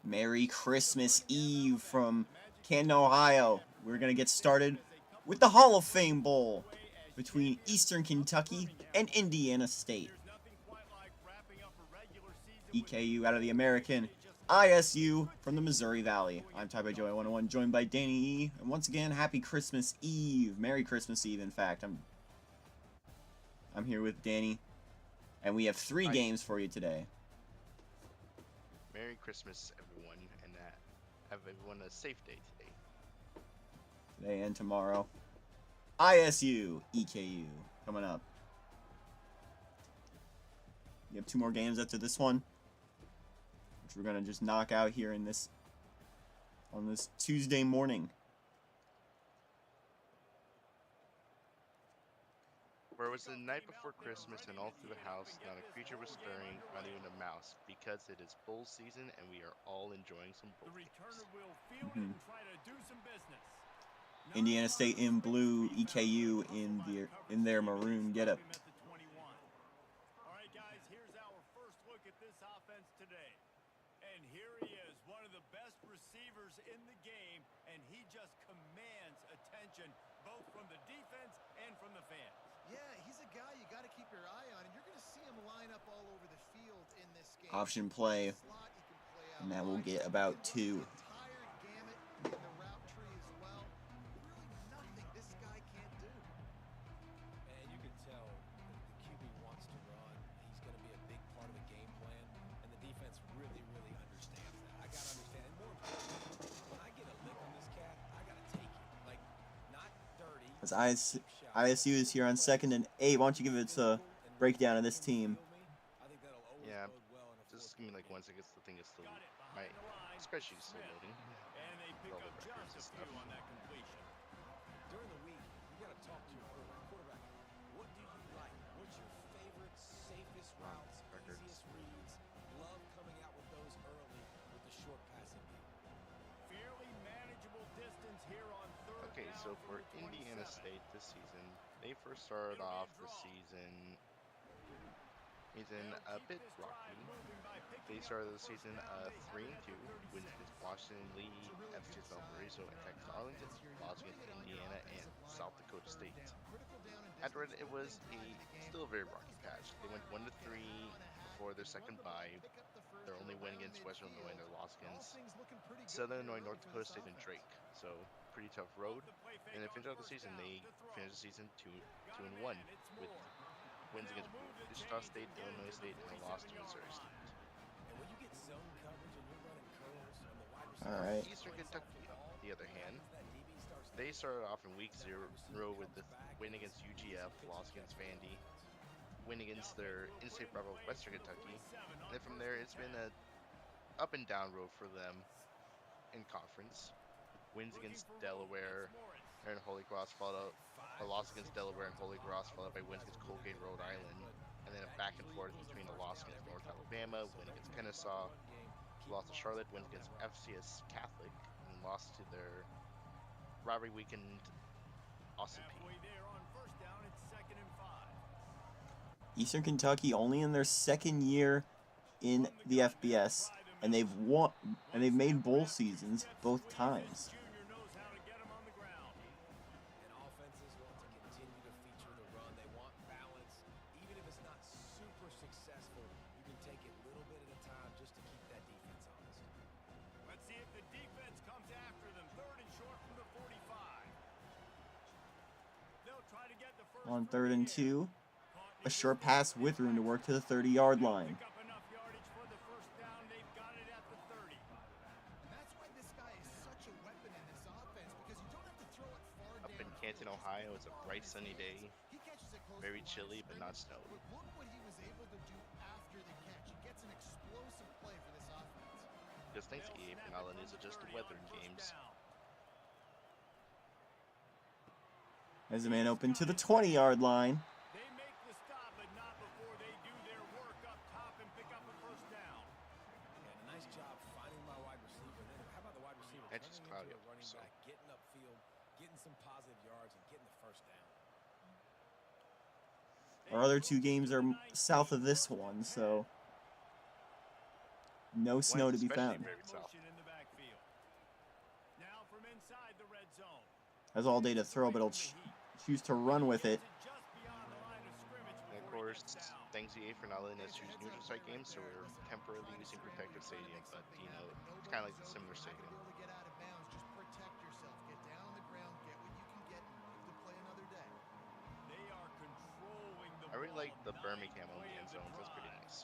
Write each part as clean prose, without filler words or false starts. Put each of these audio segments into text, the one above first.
Merry Christmas Eve from Canton, Ohio. We're going to get started with the Hall of Fame Bowl between Eastern Kentucky and Indiana State. EKU out of the American, ISU from the Missouri Valley. I'm Type by Joey 101, joined by Danny E. And once again, happy Christmas Eve. Merry Christmas Eve, in fact. I'm here with Danny, and we have three games for you today. Merry Christmas, everyone, and have everyone a safe day today. Today and tomorrow. ISU, EKU, coming up. We have two more games after this one, which we're gonna just knock out here on this Tuesday morning. For it was the night before Christmas, and all through the house, not a creature was stirring, not even a mouse, because it is bowl season, and we are all enjoying some bowl games. Indiana State in blue, EKU in their maroon getup. All right, guys, here's our first look at this offense today. And here he is, one of the best receivers in the game, and he just commands attention both from the defense and from the fans. Yeah, he's a guy you got to keep your eye on, and you're going to see him line up all over the field in this game. Option play, and that will get about two. Entire gamut in the route tree as well. Really nothing this guy can't do. And you can tell the QB wants to run. He's going to be a big part of the game plan, and the defense really understands that. I got to understand. And more importantly, when I get a lick on this cat, I got to take it. Like, not dirty. As ISU is here on 2nd and 8. Why don't you give it a breakdown of this team? Yeah, just give me like 1 second. The thing is still, my spreadsheet is still loading. And they pick up just a few on that completion. During the week, you got to talk to your quarterback. What do you like? What's your favorite, safest routes, easiest reads? Love coming out with those early with the short passing game. Fairly manageable distance here on third. Okay, so for Indiana State this season, they first started off the season a bit rocky. They started the season 3-2, wins against Washington, Lee, FCS Valparaiso, and Texas Arlington, lost against Indiana and South Dakota State. After it was still a very rocky patch. They went 1-3 before their second bye. Their only win against Western Illinois and their loss against Southern Illinois, North Dakota State, and Drake. So pretty tough road. And they finished out the season. They finished the season 2-1 with wins against Wichita State, Illinois State, and a loss to Missouri State. All right. Eastern Kentucky, on the other hand, they started off in week 0 with the win against UGF, loss against Vandy, win against their in-state rival Western Kentucky, and then from there it's been a up and down road for them in conference. Wins against Delaware and Holy Cross, followed up a loss against Delaware and Holy Cross, followed by wins against Colgate, Rhode Island, and then a back and forth between a loss against North Alabama, win against Kennesaw, lost to Charlotte, wins against FCS Catholic, and lost to their rivalry weekend Austin Peay. Eastern Kentucky only in their second year in the FBS, and they've made bowl seasons both times. On 3rd and 2, a short pass with room to work to the 30-yard line. Up in Canton, Ohio, it's a bright sunny day. Very chilly, but not snow. Because thanks to EA for not letting us adjust the weather in games. As the man open to the 20-yard line. They make the stop, but not before they do their work up top and pick up a first down. Yeah, nice job finding my wide receiver. Then how about the wide receiver? That's just cloudy up running so. back, getting upfield, getting some positive yards, and getting the first down. Our other two games are south of this one, so No snow to be especially found. very south. Motion in the backfield. Now from inside the red zone. Has all day to throw, but he'll choose to run with it. Just beyond the line of scrimmage And of before he course, gets down. thanks EA for not letting us choose neutral site games, so we're temporarily using protective stadium. But you know, it's kind of like the similar stadium. Get out of bounds. Just protect yourself. Get down on the ground. Get what you can get and live to play another day. They are controlling the I really ball. like the Ninth Birmingham on play the of end zones. That's pretty drive. nice.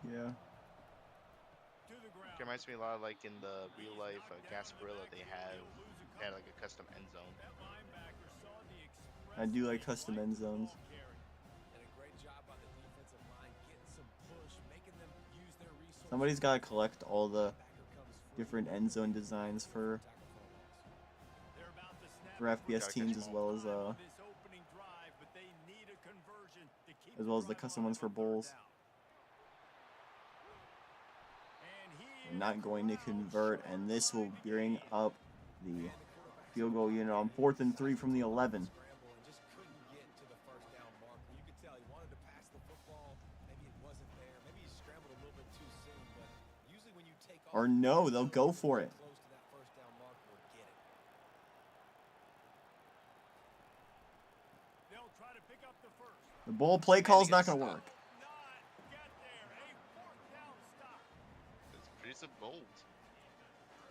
Yeah. To the ground. It reminds me a lot of like in the real life Gasparilla, they had like a custom end zone. That linebacker saw the express I do like lane, custom liked end the ball zones. carry. And a great job by the defensive line getting some push, making them use their resources. Somebody's got to collect all the Backer comes free. different end zone designs for Tackle for a loss. They're about to snap for it FPS Gotta teams catch as ball. well as on this opening drive, but they need a conversion to keep the drive custom alive ones for on third bowls. down. And he Not is going to corralled convert, short and this will by the bring gain. up the field goal unit on 4th and 3 from the 11. Scramble and just couldn't get to the first down marker. You could tell he wanted to pass the football. Maybe it wasn't there. Maybe he scrambled a little bit too soon. But usually when you take off, Or no, they'll go for it. close to that first down marker or get it. They'll try to pick up the first. The bowl play call's not going to work. Not get there. A fourth down stop. It's pretty simple.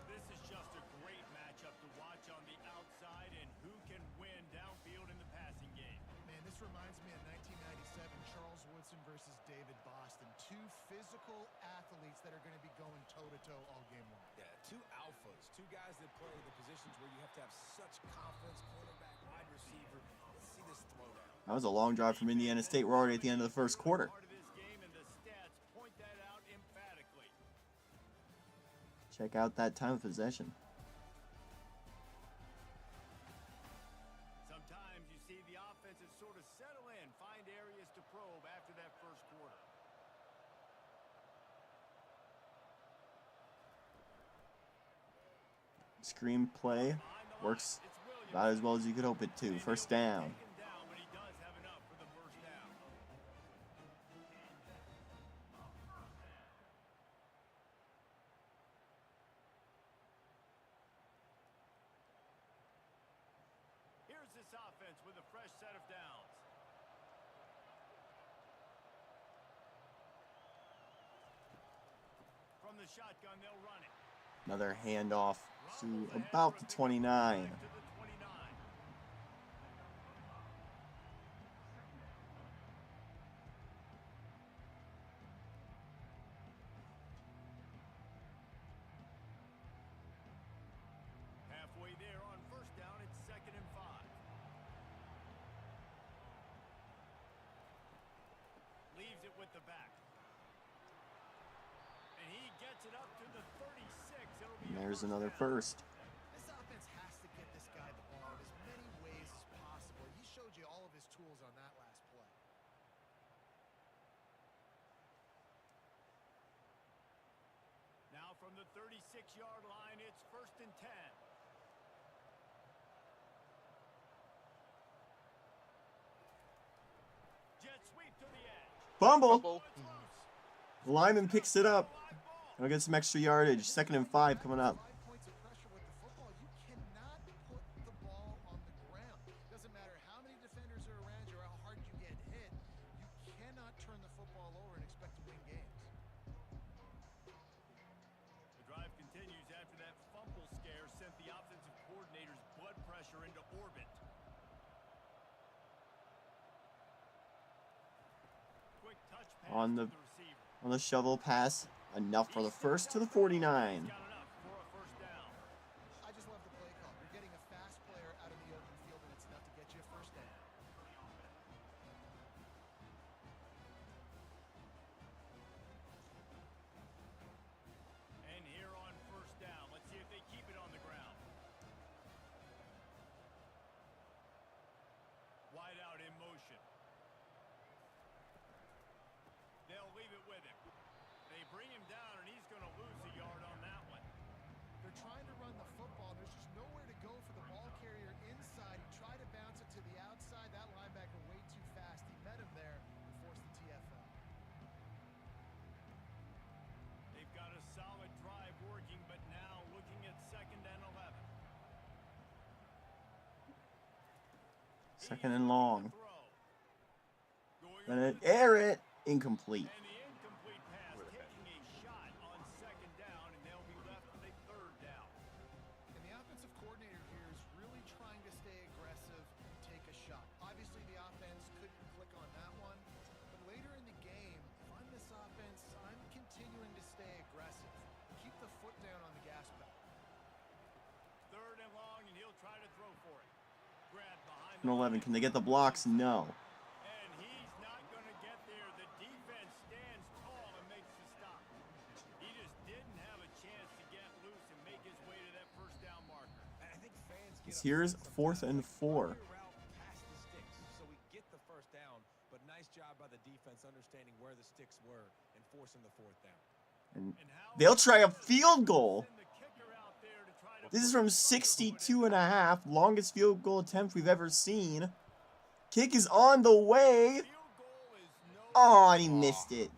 This is just a great matchup to watch on the outside and who can win downfield in the passing game. Man, this reminds me of 1997, Charles Woodson versus David Boston. Two physical athletes that are going to be going toe-to-toe all game long. Yeah, two alphas, two guys that play the positions where you have to have such confidence, quarterback, wide receiver. Let's see this throwdown. That was a long drive from Indiana State. We're already at the end of the first quarter. Part of this game and the stats point that out emphatically. Check out that time of possession. Sometimes you see the offenses sort of settle in, find areas to probe after that first quarter. Screen play works about as well as you could hope it to. First down. But he does have enough for the first down. Here's this offense with a fresh set of downs. From the shotgun, they'll run it. Another handoff to about the 29. To the 29. Halfway there on first down, it's 2nd and 5. Leaves it with the back. And he gets it up to the 36. It'll be And a there's first another down. first. This offense has to get this guy the ball in as many ways as possible. He showed you all of his tools on that last play. Now from the 36-yard line, it's 1st and 10. Jet sweep to the edge. Fumble. Fumble. The lineman picks it up. He'll get some extra yardage. 2nd and 5 coming up. 5 points of pressure with the football. You cannot put the ball on the ground. Doesn't matter how many defenders are around you or how hard you get hit. You cannot turn the football over and expect to win games. The drive continues after that fumble scare sent the offensive coordinator's blood pressure into orbit. Quick touch pass On the- to the receiver. On the shovel pass, enough for the first to the He's 49. got enough for a first down. I just love the play call. You're getting a fast player out of the open field, and it's enough to get you a first down. And here on first down, let's see if they keep it on the ground. Wide out in motion. They'll leave it with him. They bring him down, and he's going to lose a yard on that one. Second and long. Gonna air it. Incomplete. And the incomplete pass taking a shot on second down, and they'll be left with a third down. And the offensive coordinator here is really trying to stay aggressive and take a shot. Obviously, the offense couldn't click on that one. But later in the game, if I'm this offense, I'm continuing to stay aggressive. Keep the foot down on the gas pedal. Third and long, and he'll try to throw for it. Grab behind And 11. Can they get the blocks? No. and he's not going to get there. The defense stands tall and makes the stop. He just didn't have a chance to get loose and make his way to that first down marker. I think fans get Here's upset 4th and sometimes. 4. Clear route past the sticks, so we get the first down, but nice job by the defense understanding where the sticks were and forcing the 4th down. And And how they'll try a field goal. send the kicker out there to try to This is put from the pressure on 62 and a half. Longest field goal attempt we've ever seen. Kick is on the way. Field goal is no Oh, and he missed it.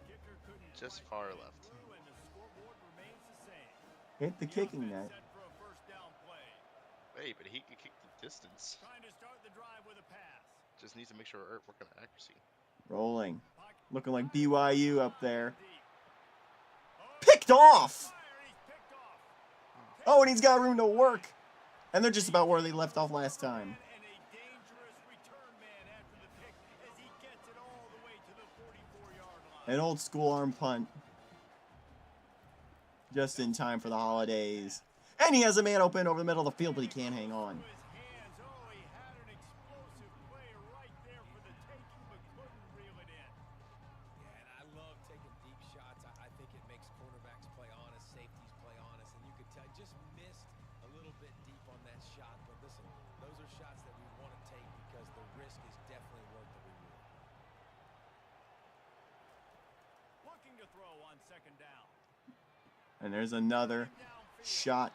kicker couldn't Just quite far get left. through, and the scoreboard remains the same. Hit the kicking net. Offense set for a first down play. Hey, but he can kick the distance. Trying to start the drive with a pass. Just needs to make sure we're working on accuracy. Rolling. Pocket Looking like BYU up there. deep. Picked off. Fire, and he's picked off. Oh, and he's got room to work. And they're just about where they left off last time. And a dangerous return man after the pick as he gets it all the way to the 44-yard line. An old school arm punt. Just in time for the holidays. And he has a man open over the middle of the field, but he can't hang on. To his hands. Oh, he had an explosive play right there for the taking, but couldn't reel it in. Yeah, and I love taking deep shots. I think it makes cornerbacks play honest, safeties play honest, and you could tell just missed a little bit deep on that shot. But listen, those are shots that we want to take because the risk is definitely worth the reward. Looking to throw on second down. And there's another Downfield. shot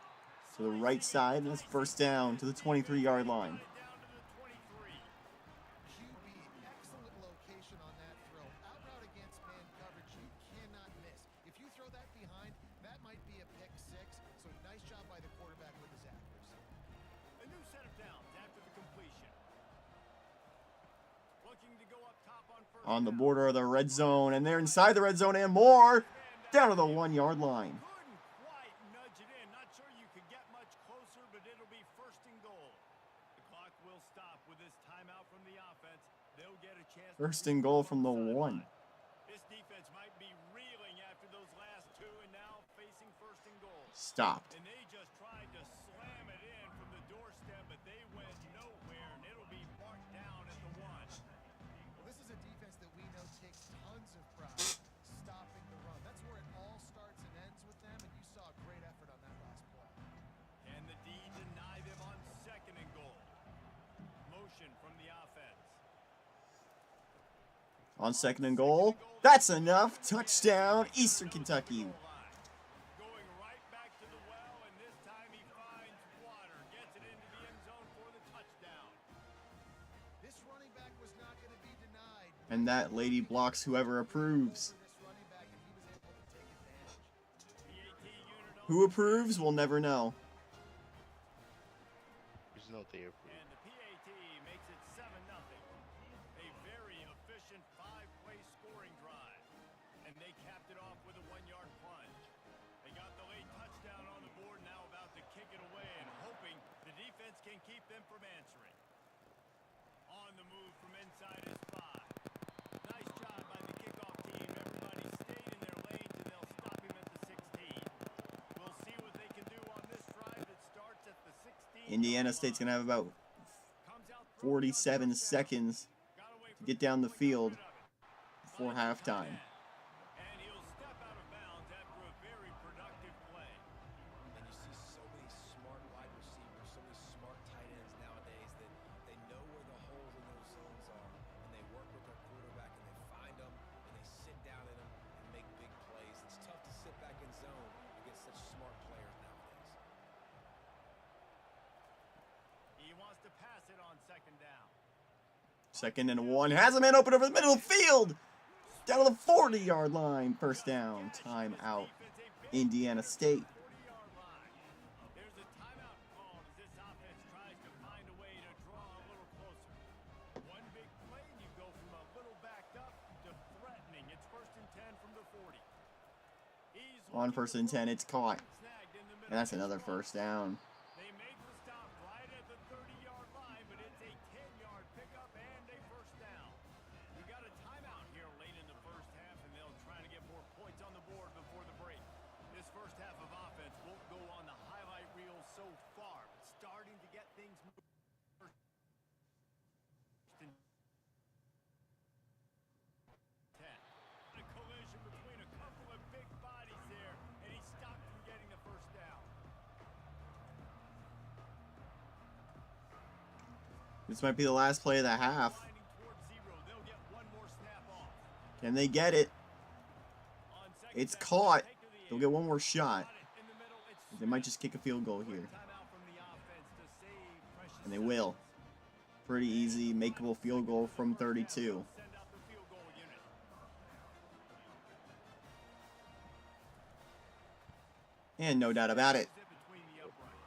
to the right side. And it's first down to the 23-yard line. Got it down to the 23. QB, excellent location on that throw. Out route against man coverage, you cannot miss. If you throw that behind, that might be a pick six. So nice job by the quarterback with his accuracy. A new set of downs after the completion. Looking to go up top on first On the down. border of the red zone. And they're inside the red zone and more. Down to the 1-yard line. Couldn't quite nudge it in. Not sure you could get much closer, but it'll be first and goal. The clock will stop with this timeout from the offense. They'll get a chance. First to and goal regroup from the on 1. sideline. This defense might be reeling after those last two, and now facing first and goal. Stopped. And they just tried to slam it in from the doorstep, but they went nowhere, and it'll be marked down at the 1. Well, this is a defense that we know takes tons of pride stopping the run. That's where it all starts and ends with them, and you saw a great effort on that last play. And the D deny them on second and goal. Motion from the offense. On second and goal. That's enough. Touchdown, Eastern Kentucky. Going right back to the well, and this time he finds water. Gets it into the end zone for the touchdown. This running back was not going to be denied. And that lady blocks whoever approves. For this running back, and he was able to take advantage. PAT unit on Who approves? We'll never know. There's no they approve. and the PAT makes it 7-0. A very efficient 5-play scoring drive. And they capped it off with a 1-yard plunge. They got the late touchdown on the board, now about to kick it away and hoping the defense can keep them from answering. On the move from inside his 5. Nice job by the kickoff team. Everybody stayed in their lanes and they'll stop him at the 16. We'll see what they can do on this drive that starts at the 16. Indiana State's going to have about 47 seconds to get down the field before halftime. And he'll step out of bounds after a very productive play. And you see so many smart wide receivers, so many smart tight ends nowadays that they know where the holes in those zones are, and they work with their quarterback, and they find them, and they sit down in them and make big plays. It's tough to sit back in zone against such smart players nowadays. He wants to pass it on second down. Second and 1. Has a man open over the middle of the field. Down to the 40-yard line. First down. Timeout. Indiana State. 40-yard line. There's a timeout called as this offense tries to find a way to draw a little closer. On 1st and 10, it's caught. And that's another first down. They make the stop right at the 30-yard line, but it's a 10-yard pickup and a first down. We got a timeout here late in the first half, and they'll try to get more points on the board before the break. This first half of offense won't go on the highlight reel so far, but starting to get things moving. A collision between a couple of big bodies there, and he stopped from getting the first down. This might be the last play of the half. Winding towards zero, they'll get one more snap off. Can they get it? On second It's down, caught. take to the They'll air. get one more shot. Got it in the middle, it's They might just kick a field goal here. timeout from the offense to save precious And they will. Pretty easy, makeable field goal from 32. Send out the field goal unit. And no doubt about it. Sit between the uprights.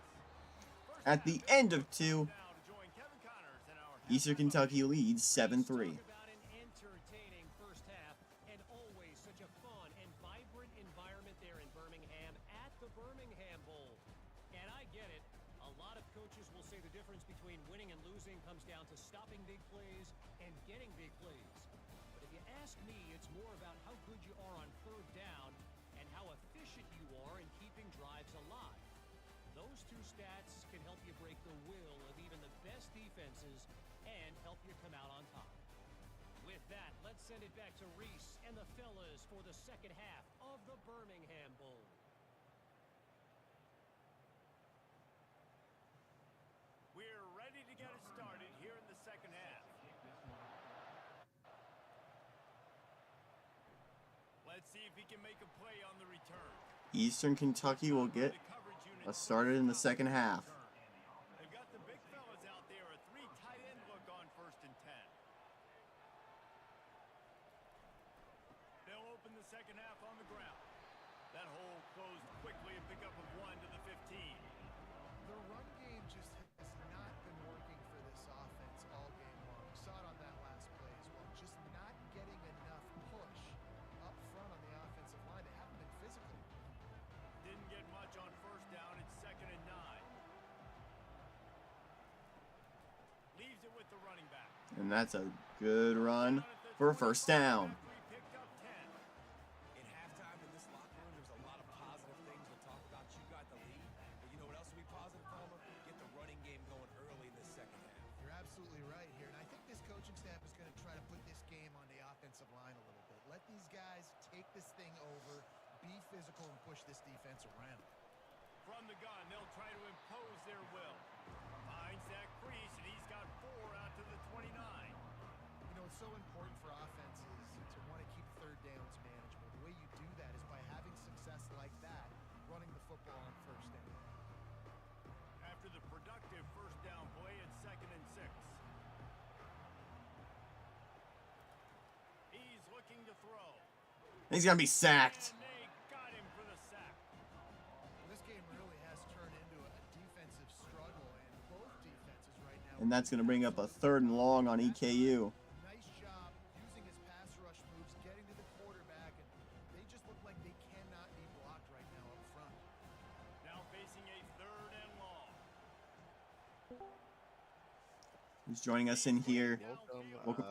At the end of 2, Now to join Kevin Connors in our Eastern Kentucky leads 7-3. Talk about an entertaining first half, and always such a fun and vibrant environment there in Birmingham at the Birmingham Bowl. And I get it. A lot of coaches will say the difference between winning and losing comes down to stopping big plays and getting big plays. But if you ask me, it's more about how good you are on third down and how efficient you are in keeping drives alive. Those two stats can help you break the will of even the best defenses and help you come out on top. With that, let's send it back to Reese and the fellas for the second half of the Birmingham Bowl. We're ready to get it started here in the second half. Let's see if he can make a play on the return. Eastern Kentucky will get The coverage unit us started in the second half. They've got the big fellas out there, a 3 tight end look on 1st and 10. They'll open the second half on the ground. That hole closed quickly, a pickup of 1 to the 15. The run game just has not been working for this offense all game long. We saw it on that last play as well. Just not getting enough push up front on the offensive line. They haven't been physical. Didn't get much on first down. It's 2nd and 9. Leaves it with the running back. And that's a good run for a first down. After he picked up 10. In halftime in this locker room, there's a lot of positive things to talk about. You got the lead, but you know what else will be positive, Palmer? Get the running game going early in the second half. You're absolutely right here. And I think this coaching staff is going to try to put this game on the offensive line a little bit. Let these guys take this thing over, be physical, and push this defense around. From the gun, they'll try to impose their will. Finds that crease, and he's got 4 out to the 29. You know, it's so important for offenses to want to keep third downs manageable. The way you do that is by having success like that, running the football on first down. After the productive first down play, it's 2nd and 6. He's looking to throw. He's going to be sacked. And they got him for the sack. This game really has turned into a defensive struggle, and both defenses right now. And that's going to bring up a 3rd and long on EKU. Nice job using his pass rush moves, getting to the quarterback, and they just look like they cannot be blocked right now up front. Now facing a 3rd and long. Who's joining us in here? Welcome,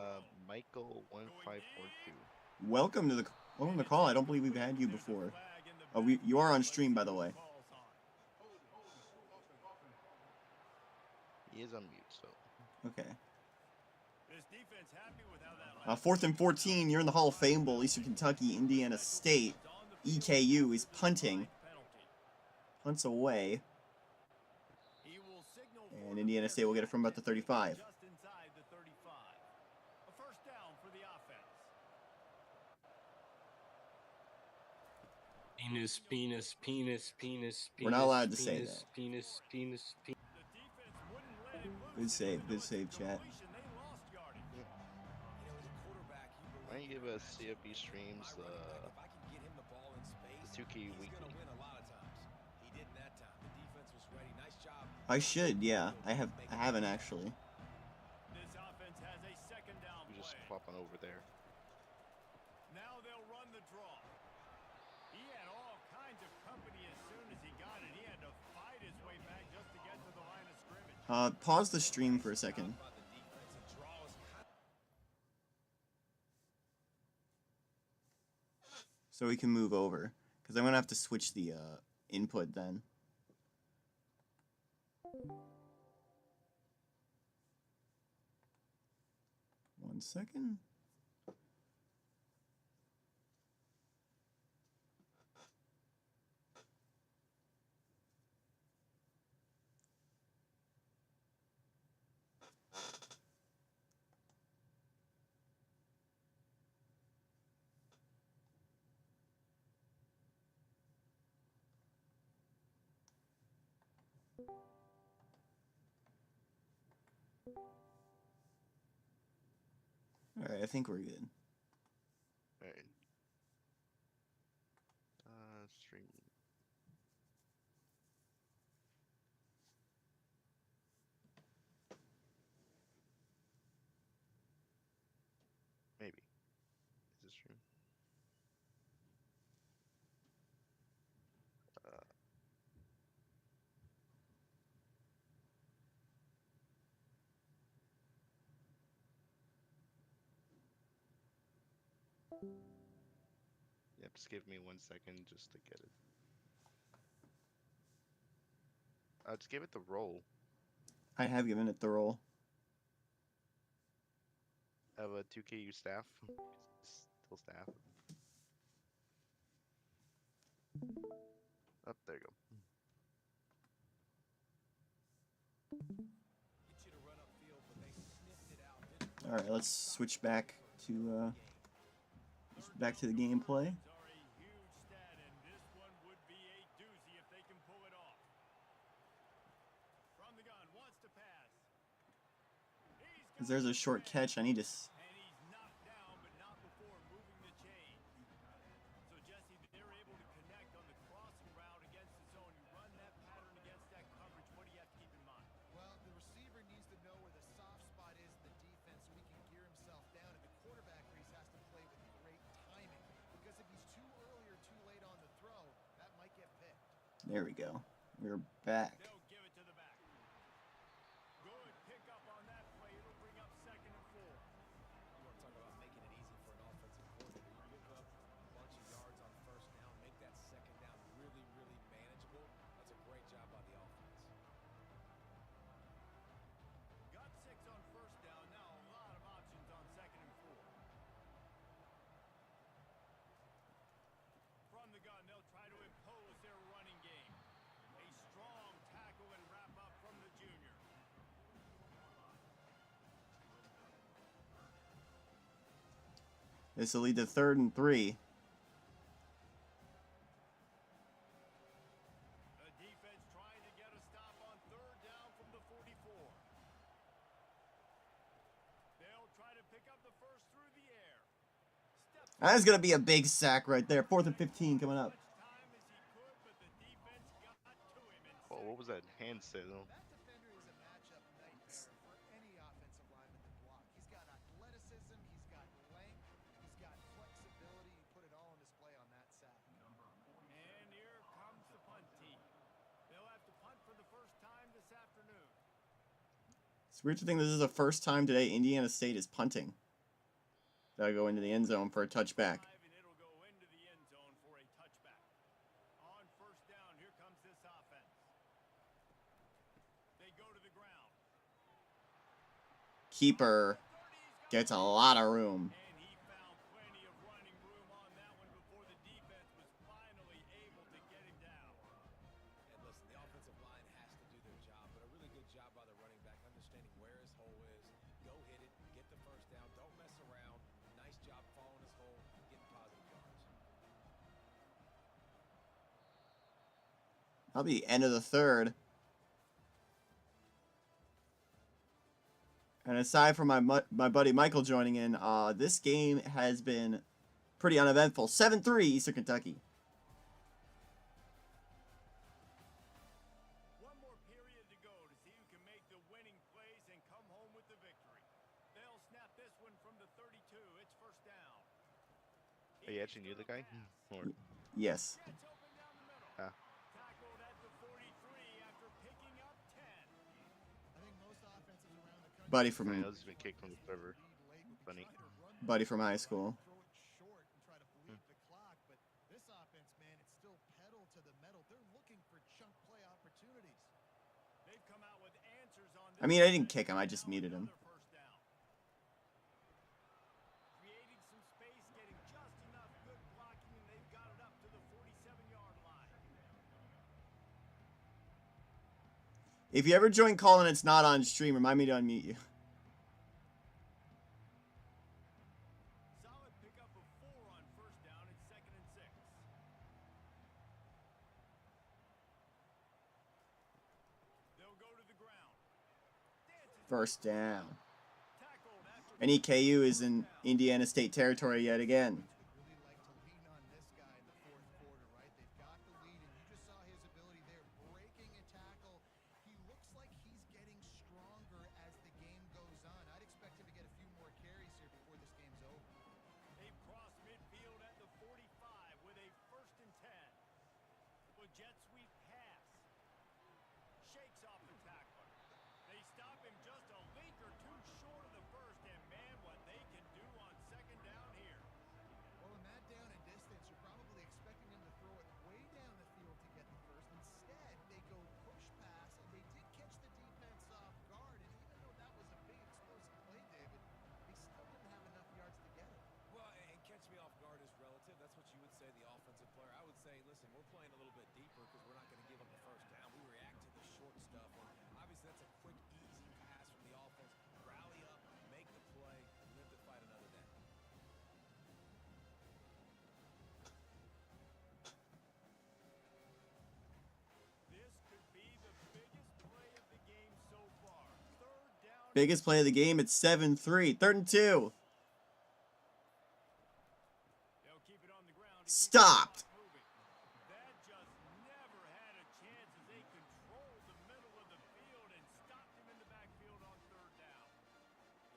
Michael 1542. Welcome to the call. I don't believe we've had you before. Oh, you are on stream, by the way. He is on mute, so. Okay. This defense happy with how that 4th and 14. You're in the Hall of Fame Bowl. Eastern Kentucky, Indiana State. EKU is punting. Punts away. He will signal And Indiana State will get it from about the 35. just inside the 35. A first down for the offense. Penis, penis, penis, penis, penis. We're not allowed to say penis, that. Penis, penis, penis. The defense wouldn't let him loose. Good save, good save, chat. Completion, they lost yardage. You know, as a quarterback, you Why don't you believe give us CFB streams my running back, if I can get him the ball in space, 2K he's weekly? gonna win a lot of times. He didn't that time. The defense was ready. Nice job. I should, yeah. I haven't actually. This offense has a 2nd down We just play. pop on over there. Now they'll run the draw. He had all kinds Pause the stream for a second. By the defense and draws So we can move over. Because I'm going to have to switch the input then. One second. Alright, I think we're good. Alright. Stream. Maybe. Is this stream? Yep, just give me 1 second just to get it. Just give it the roll I have given it the roll. of a 2KU staff. Still staff. Up there you go. get you to run upfield, but they sniffed it out. Didn't Alright, let's switch back to the gameplay. Are a huge stat, and this one would be a doozy if they can pull it off. From the gun, wants to pass. Because there's a short catch. I need to... And he's knocked down, but not before moving the chain. So, Jesse, they're able to connect on the crossing route against the zone. You run that pattern against that coverage. What do you have to keep in mind? Well, the receiver needs to know where the soft spot is in the defense so he can gear himself down. And the quarterback Reese has to play with great timing. Because if he's too early or too late on the throw, that might get picked. There we go. We're back. They'll give it to the back. Good pickup on that play. It'll bring up 2nd and 4. You want to talk about making it easy for an offensive coordinator. You pick up a bunch of yards on 1st down, make that 2nd down really, really manageable. That's a great job by the offense. Got 6 on 1st down. Now a lot of options on 2nd and 4. From the gun, they'll try to impose their running game. A strong tackle and wrap up from the junior. This will lead to 3rd and 3. The defense trying to get a stop on 3rd down from the 44. They'll try to pick up the first through the air. Steps That's going to be a big sack right there. 4th and 15 coming up. much time as he could, but the defense got to him and Oh, what was that hand signal? That defender is a matchup nightmare for any offensive lineman to block. He's got athleticism, he's got length, he's got flexibility. He put it all on display on that sack. And here comes the punt team. They'll have to punt for the first time this afternoon. It's weird to think this is the first time today Indiana State is punting. They'll go into the end zone for a touchback. And it'll go into the end zone for a touchback. On 1st down, here comes this offense. They go to the ground. Keeper 30's got gets a lot of room. And he found plenty of running room on that one before the defense was finally able to get him down. And listen, the offensive line has to do their job, but a really good job by the running back, understanding where his hole is. Go hit it, get the 1st down, don't mess around. Nice job following his hole, getting positive yards. That'll be end of the 3rd. And aside from my buddy Michael joining in, this game has been pretty uneventful. 7-3 Eastern Kentucky. One more period to go to see who can make the winning plays and come home with the victory. They'll snap this one from the 32. It's 1st down. Oh, you actually knew the guy? Or Yes. Gets open down the middle. Ah. Tackled at the 43 after picking up 10. I Buddy I from know this has been kicked from the server. Funny. high school. Throw it short and try to bleed the clock, but this offense, man, it's still pedal to the metal. They're looking for chunk play opportunities. They've come out with answers on I mean, I didn't kick him. I just muted him. another first down. Creating some space, getting just enough good blocking, and they've got it up to the 47-yard line. If you ever join call and it's not on stream, remind me to unmute you. Solid pickup of 4 on first down. It's 2nd and 6. They'll go to the ground. First down. Tackled after And EKU is in Indiana State territory yet again. Would really like to lean on this guy in the fourth quarter, right? They've got the lead, and you just saw his ability there, breaking a tackle. He looks like he's getting stronger as the game goes on. I'd expect him to get a few more carries here before this game's over. they've crossed midfield at the 45 with a 1st and 10. With jet sweep pass. Shakes off the tackler. They stop him just a link or two short of the first, and man, what they can do on 2nd down here. Well, in that down and distance, you're probably expecting him to throw it way down the field to get the first. Instead, they go push pass, and they did catch the defense off guard. And even though that was a big explosive play, David, they still didn't have enough yards to get it. Well, and catch me off guard is relative. That's what you would say, the offensive player. I would say, listen, we're playing a little bit deeper because we're not going to give up the first down. We react to the short stuff. And obviously, that's a quick, easy pass from the offense. Rally up, make the play, and live to fight another day. This could be the biggest play of the game so far. 3rd down. Biggest play of the game. It's 7-3. 3rd and 2. They'll keep it on the ground. to keep the Stopped. clock moving. That just never had a chance as they controlled the middle of the field and stopped him in the backfield on 3rd down.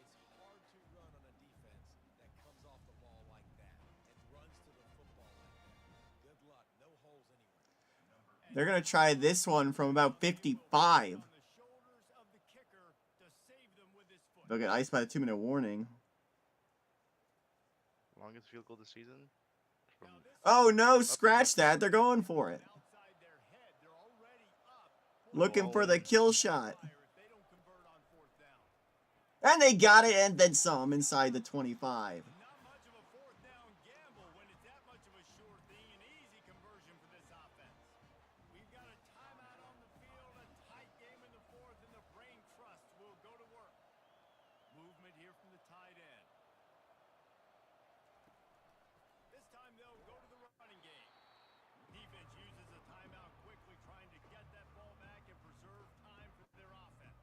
It's hard to run on a defense that comes off the ball like that and runs to the football like that. Good luck. No holes anywhere. They're going to try this one from about 55. On the shoulders of the kicker to save them with his foot. They'll get iced by the 2-minute warning. Longest field goal this season? From Oh, no. Scratch that. They're going for it. Outside their head, they're already up. Looking for the kill shot. If they don't convert on 4th down. And they got it and then some inside the 25. Not much of a 4th down gamble when it's that much of a sure thing. An easy conversion for this offense. We've got a timeout on the field, a tight game in the 4th, and the brain trust will go to work. Movement here from the tight end. This time they'll go to the running game. Defense uses a timeout quickly, trying to get that ball back and preserve time for their offense.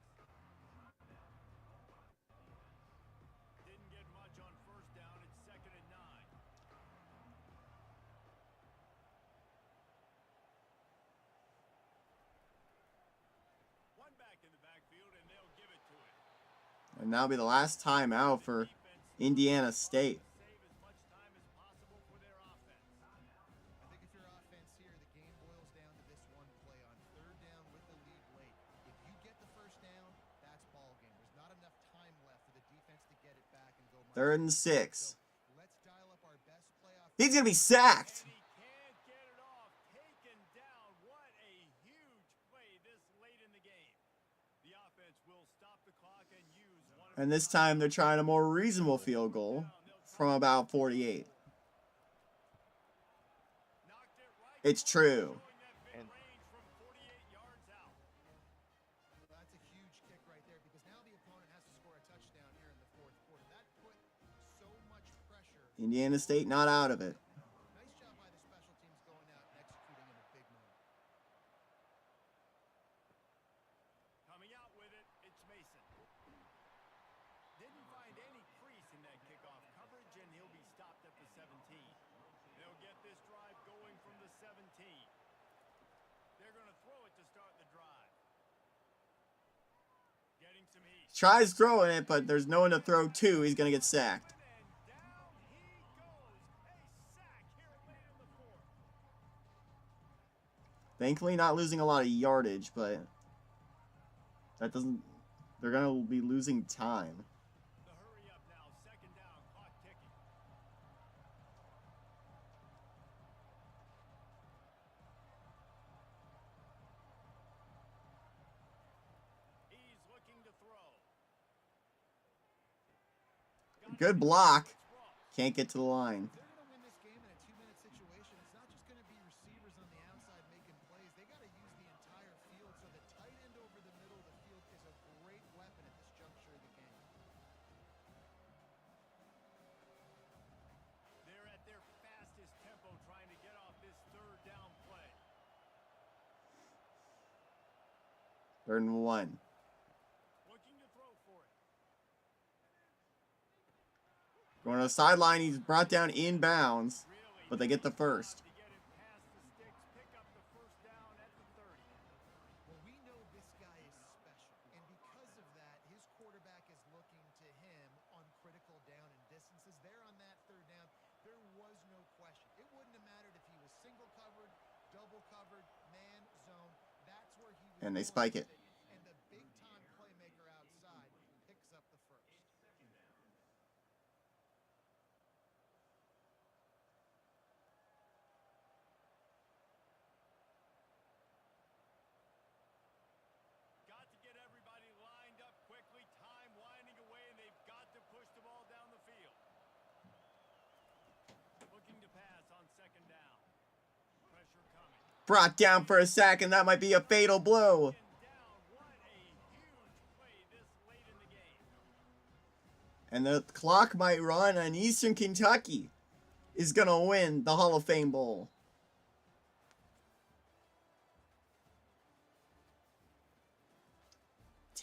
Didn't get much on 1st down. It's 2nd and 9. One back in the backfield, and they'll give it to him. And that'll be the last time out for Indiana State. Save as much time as possible for their offense. I think if you're offense here, the game boils down to this one play on 3rd down with the lead late. If you get the first down, that's ball game. There's not enough time left for the defense to get it back and go. 3rd and 6. Let's dial up our best playoff. He's going to be sacked. And he can't get it off. Taken down. What a huge play this late in the game. The offense will stop the clock and use one of And this time they're trying a more reasonable field goal from about 48. knocked it right It's true. showing that mid-range from 48 yards out. Well, that's a huge kick right there because now the opponent has to score a touchdown here in the 4th quarter. That put so much pressure. Indiana State not out of it. Nice job by the special teams going out and executing in a big moment. Coming out with it, it's Mason. Didn't find any crease in that kickoff coverage, and he'll be stopped at the 17. They'll get this drive going from the 17. They're going to throw it to start the drive. Getting some heat. Tries throwing it, but there's no one to throw to. He's going to get sacked. And down he goes. A sack here late in the 4th. Thankfully not losing a lot of yardage, but that doesn't They're gonna be losing time. The hurry up now, second down, clock ticking. He's looking to throw. Good block. Can't get to the line. If they're going to win this game in a 2-minute situation, it's not just going to be receivers on the outside making plays. They got to use the entire field. So the tight end over the middle of the field is a great weapon at this juncture of the game. They're at their fastest tempo trying to get off this third down play. 3rd and 1. Looking to throw for it. Going to the sideline. He's brought down inbounds, but they get the first. To get it past the sticks, pick up the first down at the 30. Well, we know this guy is special. And because of that, his quarterback is looking to him on critical down and distances. There on that third down, there was no question. It wouldn't have mattered if he was single covered, double covered, man, zone. That's where he was. And they going spike with it. And the big-time playmaker outside picks up the first. Got to get everybody lined up quickly. Time winding away, and they've got to push the ball down the field. Looking to pass on second down. Pressure coming. Brought down for a sack, and that might be a fatal blow. And down. What a huge play this late in the game. And the clock might run, and Eastern Kentucky is going to win the Hall of Fame Bowl.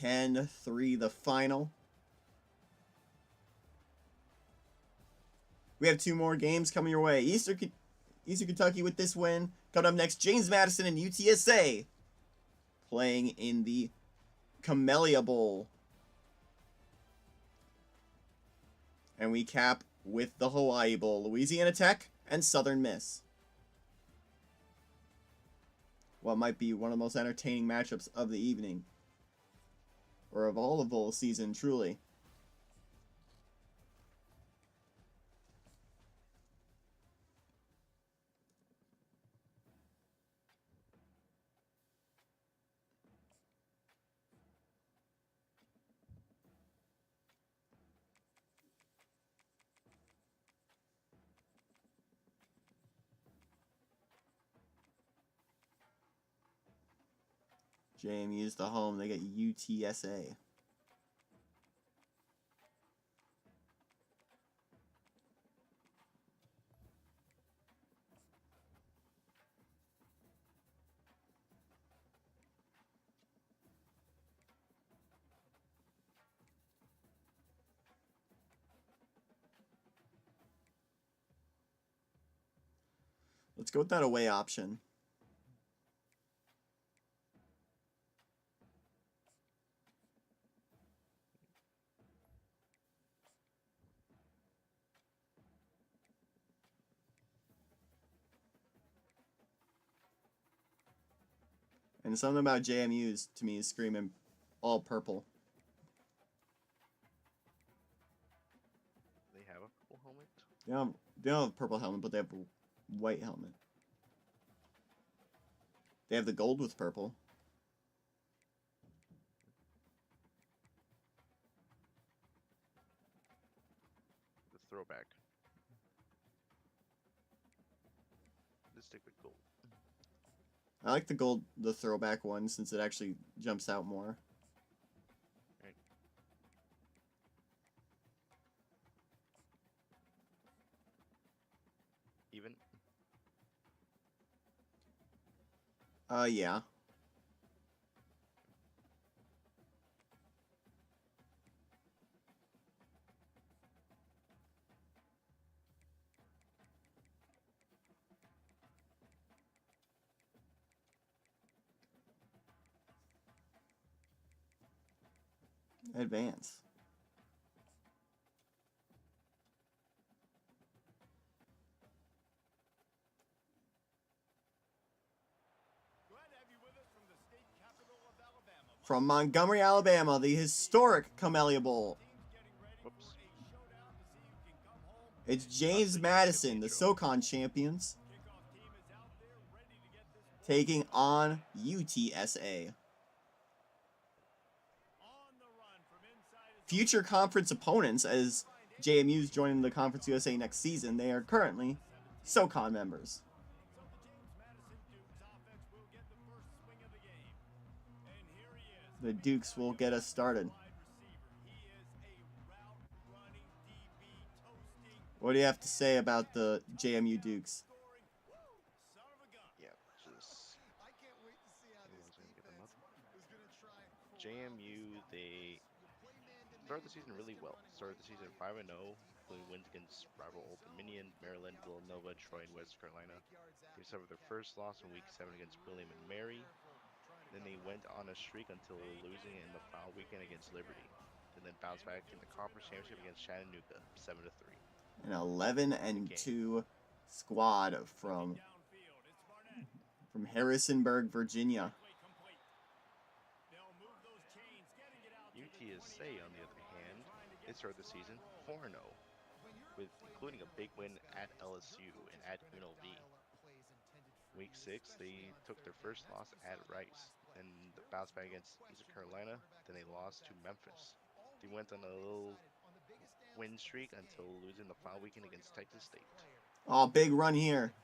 10-3 the final. We have 2 more games coming your way. Eastern Kentucky with this win. Coming up next, James Madison and UTSA playing in the Camellia Bowl. And we cap with the Hawai'i Bowl. Louisiana Tech and Southern Miss. What might be one of the most entertaining matchups of the evening. Or of all of bowl season, truly. JMU's the home. They get UTSA. Let's go with that away option. And something about JMU's, to me, is screaming all purple. They have a purple helmet. They don't have a purple helmet, but they have a white helmet. They have the gold with purple. The throwback. Let's stick with gold. I like the gold, the throwback one, since it actually jumps out more. Right. Even? Yeah. Advance. Glad to have you with us from the state capital of Alabama. From Montgomery, Alabama, the historic Camellia Bowl. Whoops. It's James Madison, the SoCon champions, taking on UTSA. Future conference opponents, as JMU's joining the Conference USA next season, they are currently SoCon members. The Dukes will get us started. What do you have to say about the JMU Dukes? Yeah, just I can't wait to see how this gonna get them defense up. is going to try and pull JMU, they started the season really well. Started the season 5-0, including wins against rival Old Dominion, Maryland, Villanova, Troy, and West Carolina. They suffered their first loss in Week 7 against William and Mary. Then they went on a streak until losing in the final weekend against Liberty. And then bounced back in the conference championship against Chattanooga, 7-3. An 11-2 squad from Harrisonburg, Virginia. UTSA, on the other hand, they started the season 4-0, with including a big win at LSU and at UNLV. Week 6, they took their first loss at Rice, and bounced back against Eastern Carolina. Then they lost to Memphis. They went on a little win streak until losing the final weekend against Texas State. Oh, big run here.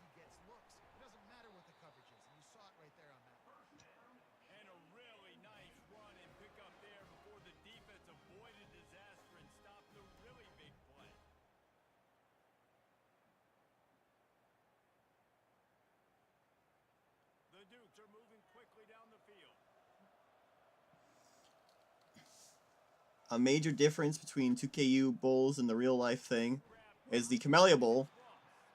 And a really nice run and pick up there before the defense avoided disaster and stopped the really big play. The Dukes are moving quickly down the field. A major difference between 2KU Bowls and the real life thing is the Camellia Bowl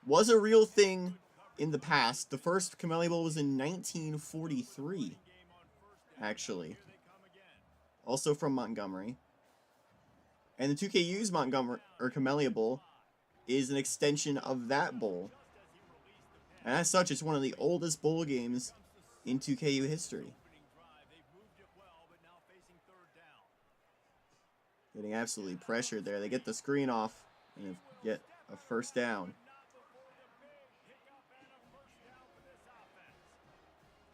was a real thing in the past. The first Camellia Bowl was in 1943, actually. Also from Montgomery. And the 2KU's Montgomery or Camellia Bowl is an extension of that bowl. And as such, it's one of the oldest bowl games in 2KU history. Getting absolutely pressured there. They get the screen off and get a first down.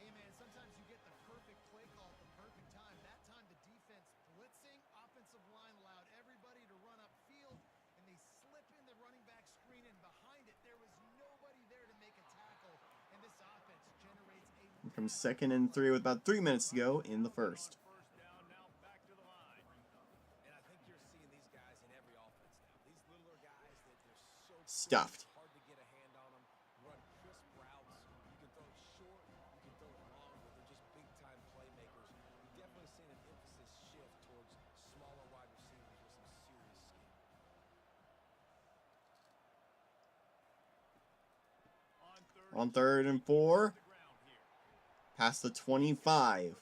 Hey man, sometimes you get the perfect play call at the perfect time. That time the defense blitzing, offensive line allowed everybody to run upfield, and they slip in the running back screen, and behind it there was nobody there to make a tackle, and this offense generates a From 2nd and 3 with about 3 minutes to go in the first. Stuffed. Hard to get a hand on them, run crisp routes. You can throw it short, you can throw it long, but they're just big-time playmakers. You've definitely seen an emphasis shift towards smaller wide receivers with some serious skill. On 3rd and 4. Past the 25.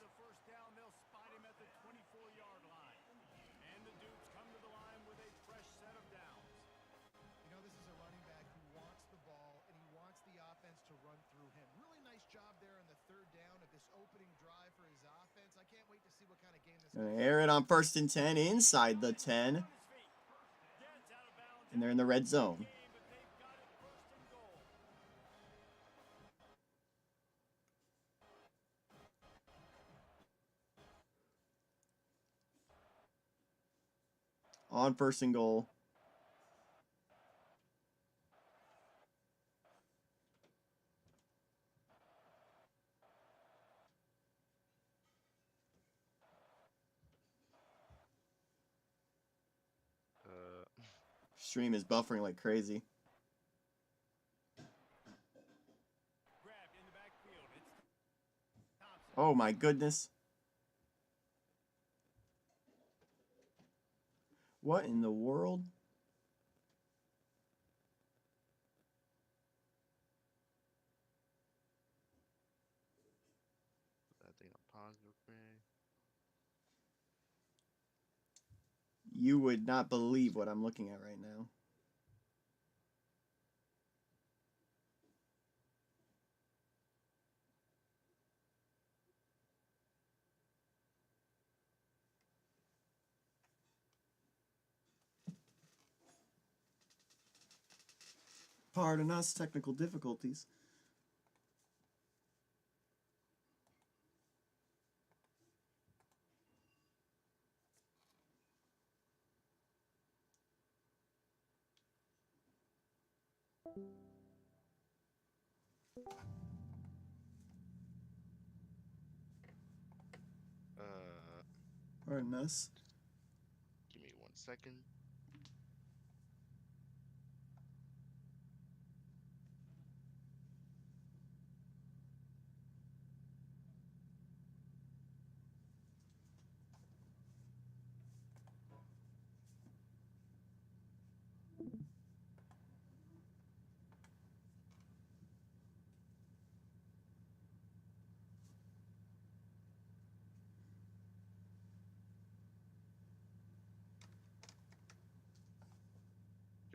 Gonna air it on 1st and 10 inside the 10. And they're in the red zone. On 1st and goal. Stream is buffering like crazy. Oh my goodness. What in the world? That thing on pause real quick. You would not believe what I'm looking at right now. Pardon us, technical difficulties. Uh, Pardon us. give me 1 second.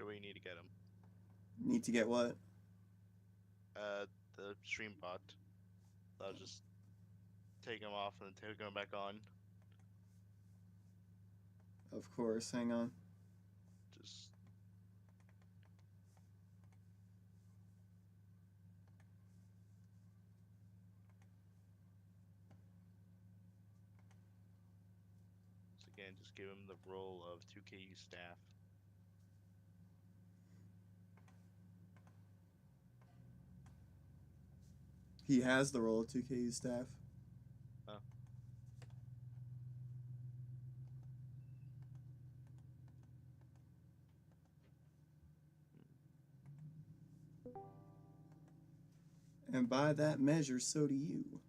Joey, you need to get him. Need to get what? The stream bot. I'll just take him off and then take him back on. Of course, hang on. Just again, just give him the role of 2KU staff. He has the role of 2KU staff. Oh. And by that measure, so do you.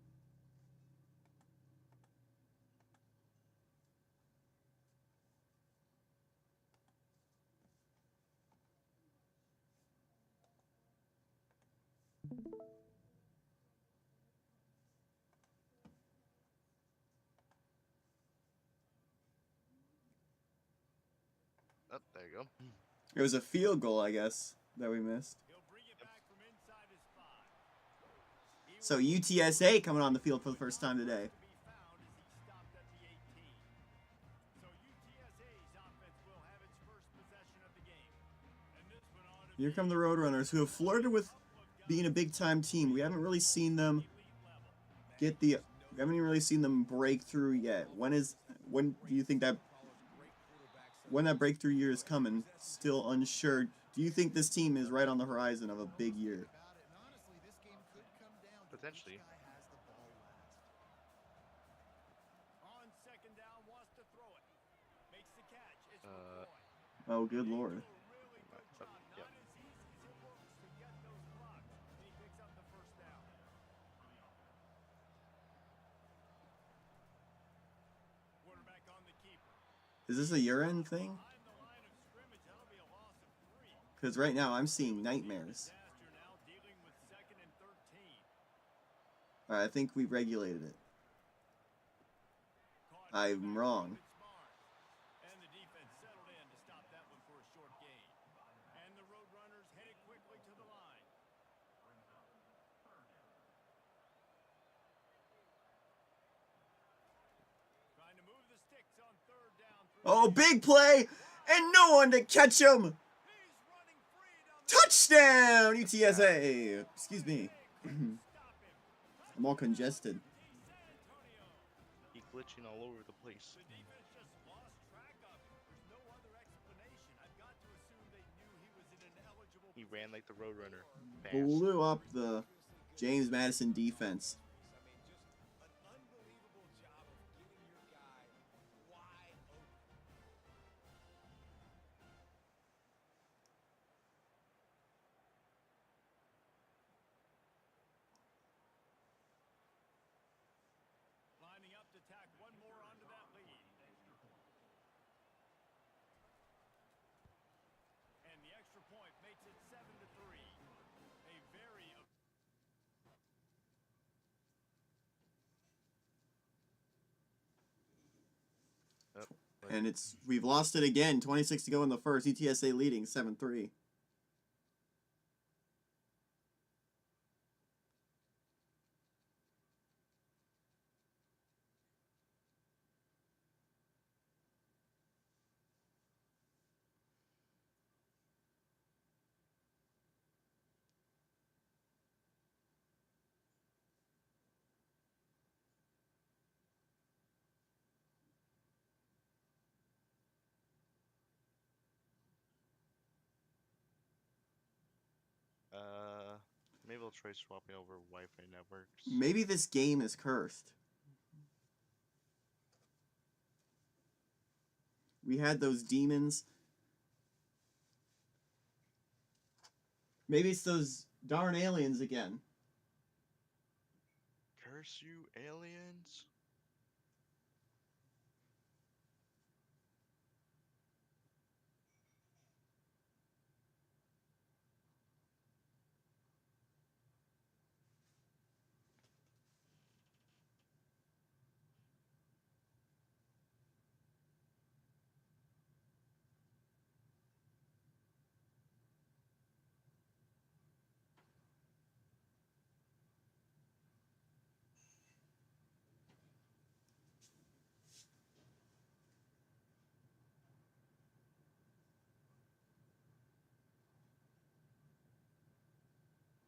Oh, there you go. It was a field goal, I guess, that we missed. He'll bring it back from inside his 5. So UTSA coming on the field for the first time today. To be found as he stopped at the 18. So UTSA's offense will have its first possession of the game. And this one ought to Here come the Roadrunners, who have flirted with being a big-time team. We haven't really seen them get the. We haven't even really seen them break through yet. When do you think that? When that breakthrough year is coming? Still unsure. Do you think this team is right on the horizon of a big year? Potentially. on second down, wants to throw it. Makes the catch. It's McCoy. Oh, good lord. Really good job. Yep. Not as easy as it looks to get those blocks. And he picks up the first down. Quarterback on the keeper. Is this a urine thing? Behind the line of scrimmage, that'll be a loss of 3. Because right now I'm seeing nightmares. Disaster now dealing with 2nd and 13. All right, I think we regulated it. Caught I'm wrong. And the defense settled in to stop that one for a short gain. And the Roadrunners headed quickly to the line. Trying to move the sticks on 3rd down. Oh, big play! And no one to catch him! He's running free down the Touchdown, UTSA! Excuse me. stop him. I'm all congested. San Antonio. He glitching all over the place. The defense just lost track of him. There's no other explanation. I've got to assume they knew he was in an eligible He ran like the Roadrunner. Fast. Blew up the James Madison defense. I mean, just an unbelievable job of getting your guy wide open. lining up to tack one more onto that lead. And the extra point makes it 7-3. A very And we've lost it again. 26 to go in the first. UTSA leading 7-3. they'll try swapping over Wi-Fi networks. Maybe this game is cursed. We had those demons. Maybe it's those darn aliens again. Curse you, aliens!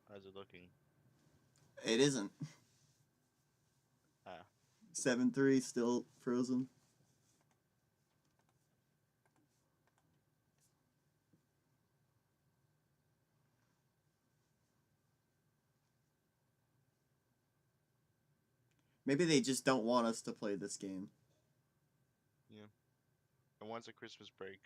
How's it looking? It isn't. Ah. 7-3, still frozen. Maybe they just don't want us to play this game. Yeah. And once a Christmas break.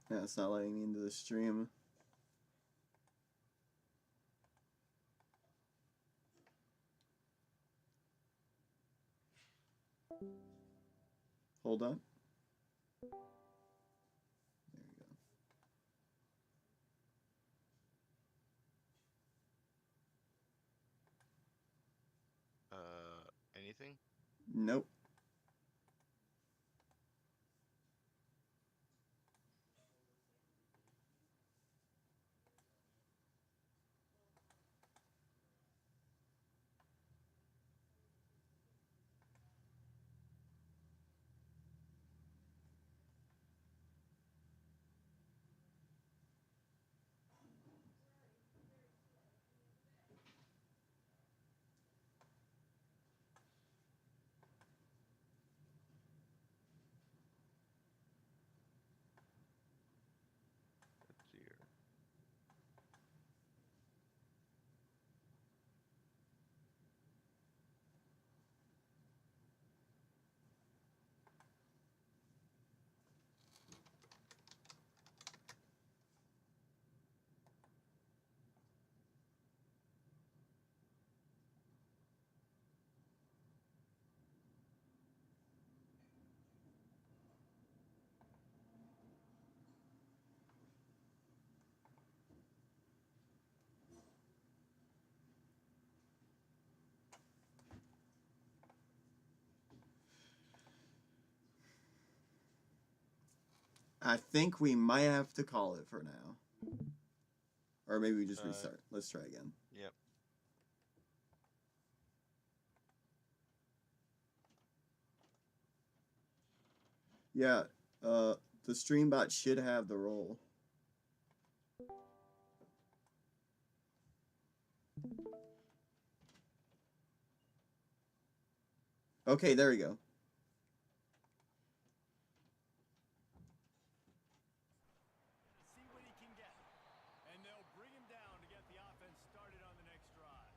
Yeah, it's not letting me into the stream. Hold on. There we go. Anything? Nope. Let's see here. I think we might have to call it for now. Or maybe we just restart. Let's try again. Yep. Yeah, the stream bot should have the role. Okay, there we go. See what he can get. And they'll bring him down to get the offense started on the next drive.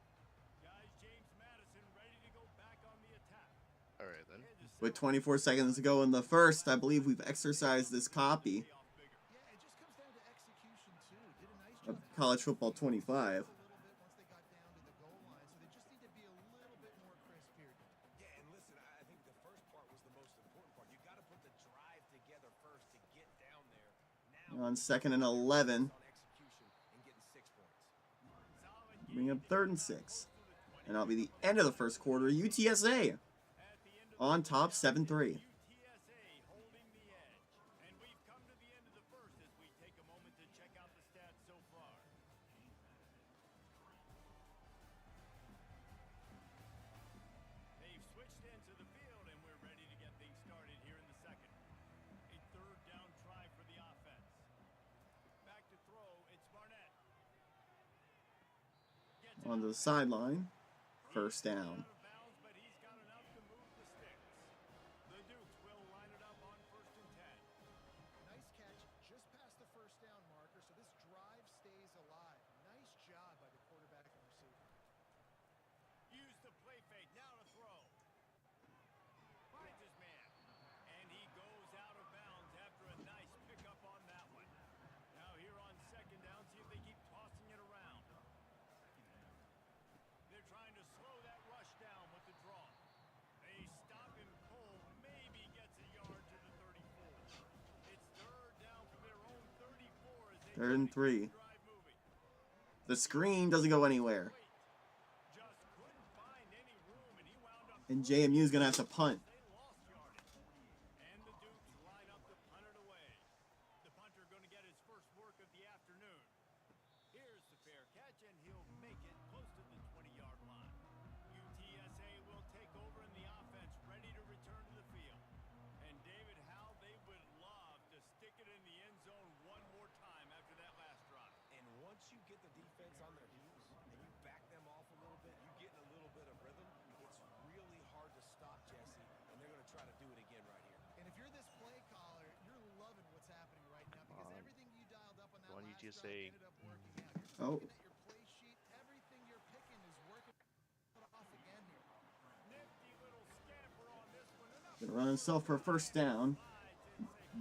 Guys, James Madison ready to go back on the attack. All right then. With 24 seconds to go in the first, I believe we've exercised this copy Yeah, it just comes down to execution too. Did a nice job. of College Football 25. A little bit once they got down to the goal line, so they just need to be a little bit more crisp here. Yeah, and listen, I think the first part was the most important part. You got to put the drive together first to get down there. Now On 2nd and 11, on execution and getting 6 points. bring up 3rd and 6. And that'll be the end of the first quarter. UTSA on top 7-3. UTSA holding the edge. And we've come to the end of the first as we take a moment to check out the stats so far. They've switched into the field and we're ready to get things started here On the sideline. First down. Out of bounds, but he's got enough to move the sticks. The Dukes will line it up on 1st and 10. Nice catch just past the first down marker, so this drive stays alive. Nice job by the quarterback and receiver. Use the play fake. Now to throw. Finds his man. And he goes out of bounds after a nice pickup on that one. Now here on 2nd down, see if they keep tossing it around. They're trying to slow that rush down with the draw. They stop him cold. Maybe gets a yard to the 34. It's 3rd down from their own 34 as they 3rd and 3. drive moving. The screen doesn't go anywhere. Just couldn't find any room, and he wound up. And JMU's going to have to punt. They lost yardage. And the Dukes line up to punt it away. The punter going to get his first work of the afternoon. Here's the fair catch, and he'll make it close to the 20-yard line. UTSA will take over in the offense, ready to return to the field. And David, how they would love to stick it in the end zone one more time after that last drive. And once you get the defense on their heels and you back them off a little bit, you get in a little bit of rhythm, it's really hard to stop, Jesse, and they're going to try to do it again right here. And if you're this play caller, you're loving what's happening right now because everything you dialed up on that on last UTSA. drive ended up working out. Oh. Looking at your play sheet, everything you're picking is working off again here. Nifty little scamper on this one. Enough Gonna run himself for a first down.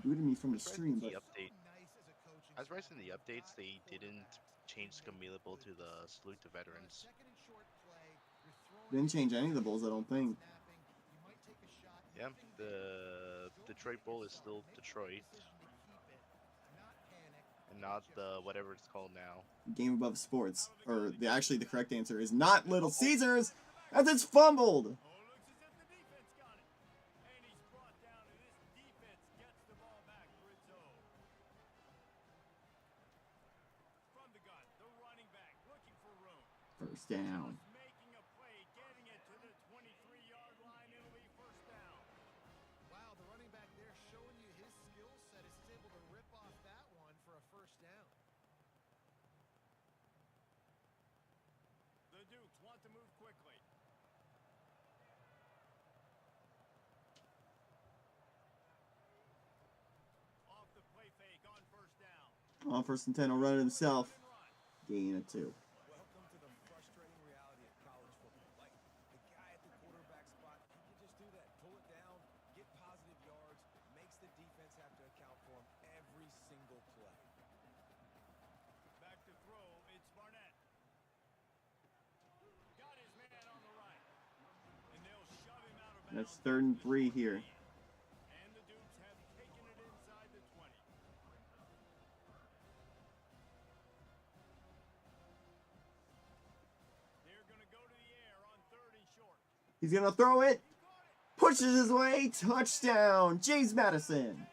Booted me from the stream, but The update. Nice as a coaching As staff. right in the updates, they didn't change the Camellia Bowl to the Salute to On a Veterans. 2nd and short play, you're throwing didn't change any of the bowls, I don't think. snapping. You might take a shot. Yeah, Nothing the Detroit Bowl is still Detroit, decision to keep it, not panic. and not the whatever it's called now. Game Above Sports. Or actually the correct answer is not Little Caesars, as it's fumbled. Oh, looks as if the defense got it. And he's brought down, and this defense gets the ball back for its own. From the gun, the running back looking for room. First down. Just making a play, getting it to the 23-yard line. It'll be 1st down. Wow, the running back there showing you his skill set is able to rip off that one for a 1st down. The Dukes want to move quickly. Off the play fake on 1st down. On 1st and 10, he'll run it himself. Gain of 2. Welcome to the frustrating reality of college football. Like, the guy at the quarterback spot, he can just do that. Pull it down, get positive yards, makes the defense have to account for him every single play. Back to throw, it's Barnett. Got his man on the right. And they'll shove him out of bounds. That's 3rd and 3 here. And the Dukes have taken it inside the 20. They're going to go to the air on 3rd and short. He's gonna throw it. He caught it. Pushes his way. Touchdown. James Madison. James Madison.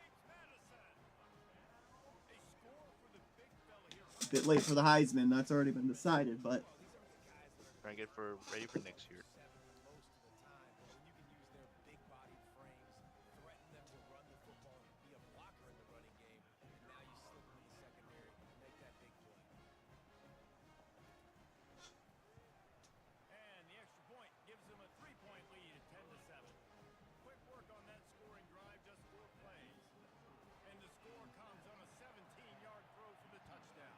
They score for the big fella here. A bit late for the Heisman. That's already been decided, but Trying to get ready for next year. Most of the time, when you can use their big body frames, threaten them to run the football and be a blocker in the running game, now you slip into the secondary and make that big play. And the extra point gives them a 3-point lead at 10-7. Quick work on that scoring drive, just 4 plays. And the score comes on a 17-yard throw for the touchdown.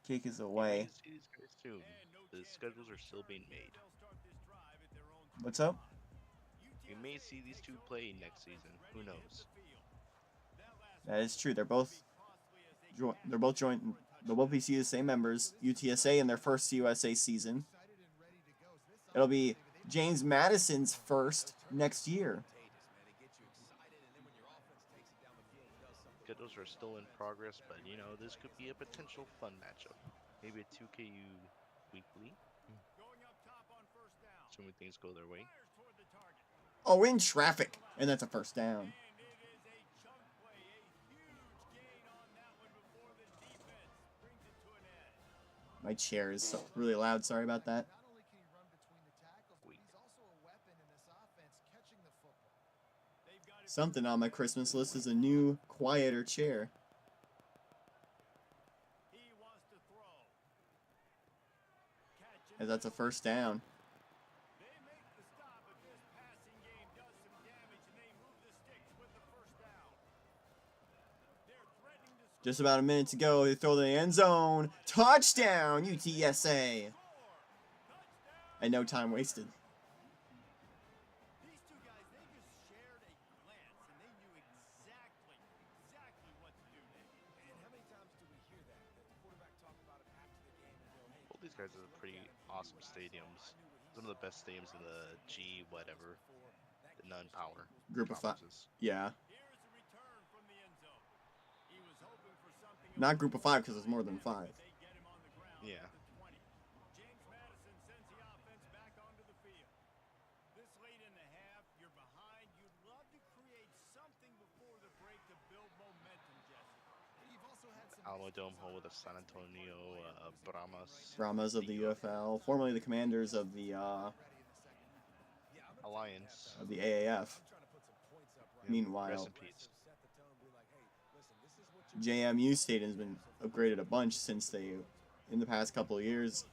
kick is away. You see these guys soon. And no The chance schedules of are still being made. They'll start this drive at their own What's up? We may see these two play next season. Who knows? That is true. They're both joint. They're both joint. They'll both be the same members. UTSA in their first CUSA season. Excited and ready to go. So this It'll be James Madison's first next year. Schedules are still in progress, but you know, this could be a potential fun matchup. Maybe a 2KU weekly, Going up top on 1st down. assuming things go their way. Fires toward the target. Oh, in traffic, and that's a first down. And it is a chunk play, a huge gain on that one before the defense brings it to an end. My chair is so really loud. Sorry about that. Not only can he run between the tackles, but he's also a weapon in this offense, catching the football. They've got it. Something on my Christmas list is a new, quieter chair. He wants to throw. As that's a first down. They make the stop, but this passing game does some damage, and they move the sticks with the first down. They're threatening to Just about a minute to go. They throw to the end zone. Touchdown, UTSA. And no time wasted. These two guys, they just shared a glance, and they knew exactly what to do next. And how many times do we hear that? The quarterback talk about it after the game and go, hey, Both these guys are pretty awesome stadiums. Some of the best stadiums in the G whatever, the non-power Group of 5. conferences. Yeah. Here's a return from the end zone. He was hoping for something. Not group of 5 because it's more than 5. They get him on the ground Yeah. at the 20. James Madison sends the offense back onto the field. This late in the half, you're behind. You'd love to create something before the break to build momentum, Jesse. You've also had some Alamo Dome, home of the San Antonio Bahamas Brahmas of the UFL, formerly the Commanders of the Alliance. AAF. trying to put some points up right Rest Meanwhile, in peace. set the tone, be like, hey, listen, this is what you JMU Stadium's been upgraded a bunch since they, in the past couple of years,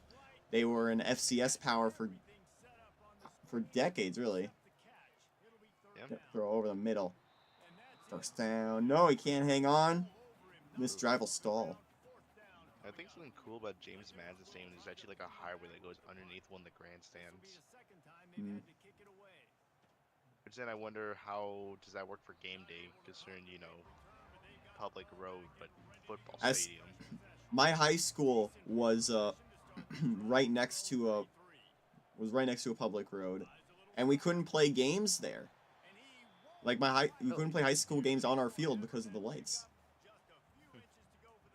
they were an FCS power for decades, really. Yeah. Throw over the middle. First down. No, he can't hang on. This drive will stall. I think something cool about James Madison Stadium is actually like a highway that goes underneath one of the grandstands. Mm. Which then I wonder how does that work for game day, considering public road but football As- stadium. My high school was right next to a public road, and we couldn't play games there. Like you couldn't play high school games on our field because of the lights.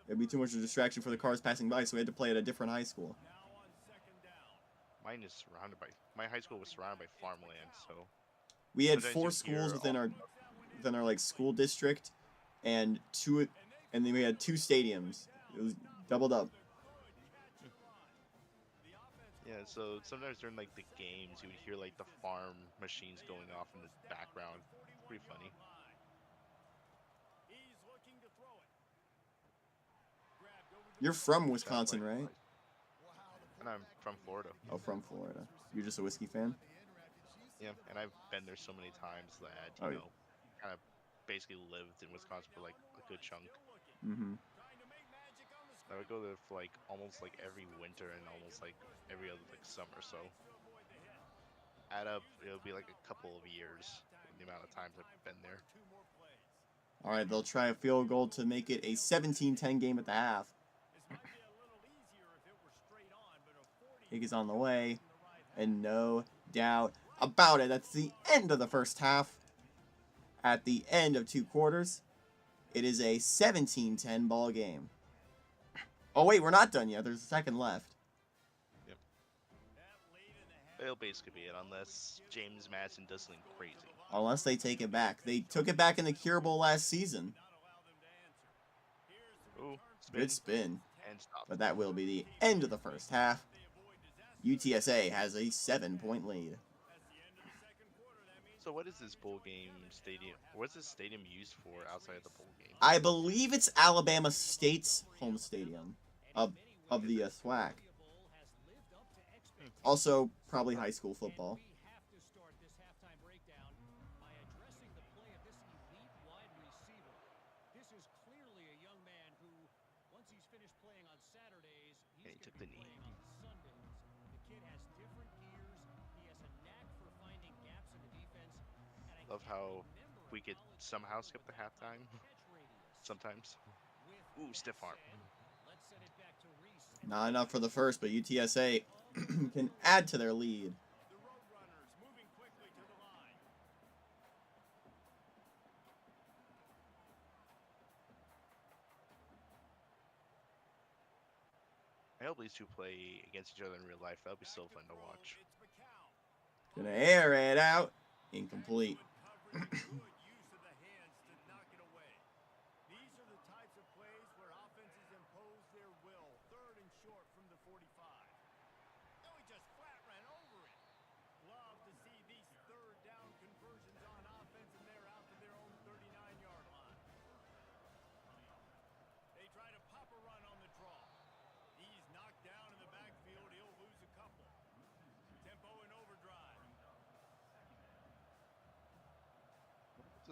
It'd be too much of a distraction for the cars passing by, so we had to play at a different high school. Mine is surrounded by my high school was surrounded by farmland, so We had Sometimes 4 you schools hear within our like school district, and then we had 2 stadiums. It was doubled up. yeah. So sometimes during like the games, you would hear like the farm machines going off in the background. Pretty funny. You're from Wisconsin, right? And I'm from Florida. Oh, from Florida. You're just a whiskey fan? Yeah, and I've been there so many times that Oh, yeah. kind of basically lived in Wisconsin for like a good chunk. Mm-hmm. I would go there for like almost like every winter and almost like every other like summer. So add up, it'll be like a couple of years the amount of times I've been there. All right, they'll try a field goal to make it a 17-10 game at the half. Kick is on the way, and no doubt about it. That's the end of the first half. At the end of 2 quarters, it is a 17-10 ball game. Oh wait, we're not done yet. There's a second left. It'll basically be it unless James Madison does something crazy. Unless they take it back. They took it back in the Cure Bowl last season. Ooh, Good spin. and stop. But that will be the end of the first half. UTSA has a 7-point lead. So what is this bowl game stadium? What's this stadium used for outside of the bowl game? I believe it's Alabama State's home stadium of the SWAC. Also, probably high school football. And he took the knee. Love how we could somehow skip the halftime. Sometimes. Ooh, stiff arm. Not enough for the first, but UTSA can add to their lead. I hope these two play against each other in real life. That would be so fun to watch. Gonna air it out. Incomplete.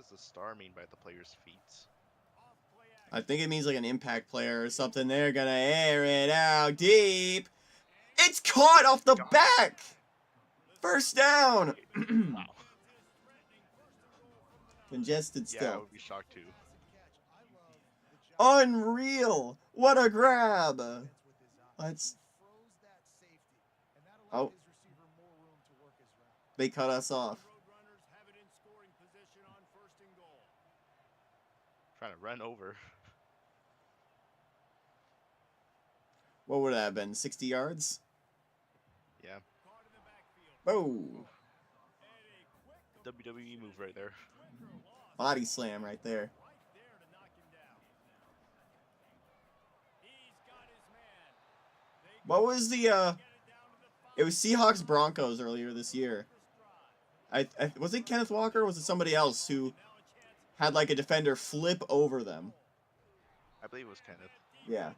does the star mean by the player's feet? I think it means like an impact player or something. They're gonna air it out deep. It's caught off the back. First down. Wow. Congested Yeah, I still. would be shocked too. Unreal. What a grab. Let's. Oh. They cut us off. Trying to run over. What would that have been? 60 yards? Yeah. Oh. WWE move right there. Body slam right there. What was the, it was Seahawks Broncos earlier this year. Was it Kenneth Walker or was it somebody else who had like a defender flip over them? I believe it was Kenneth. Yeah.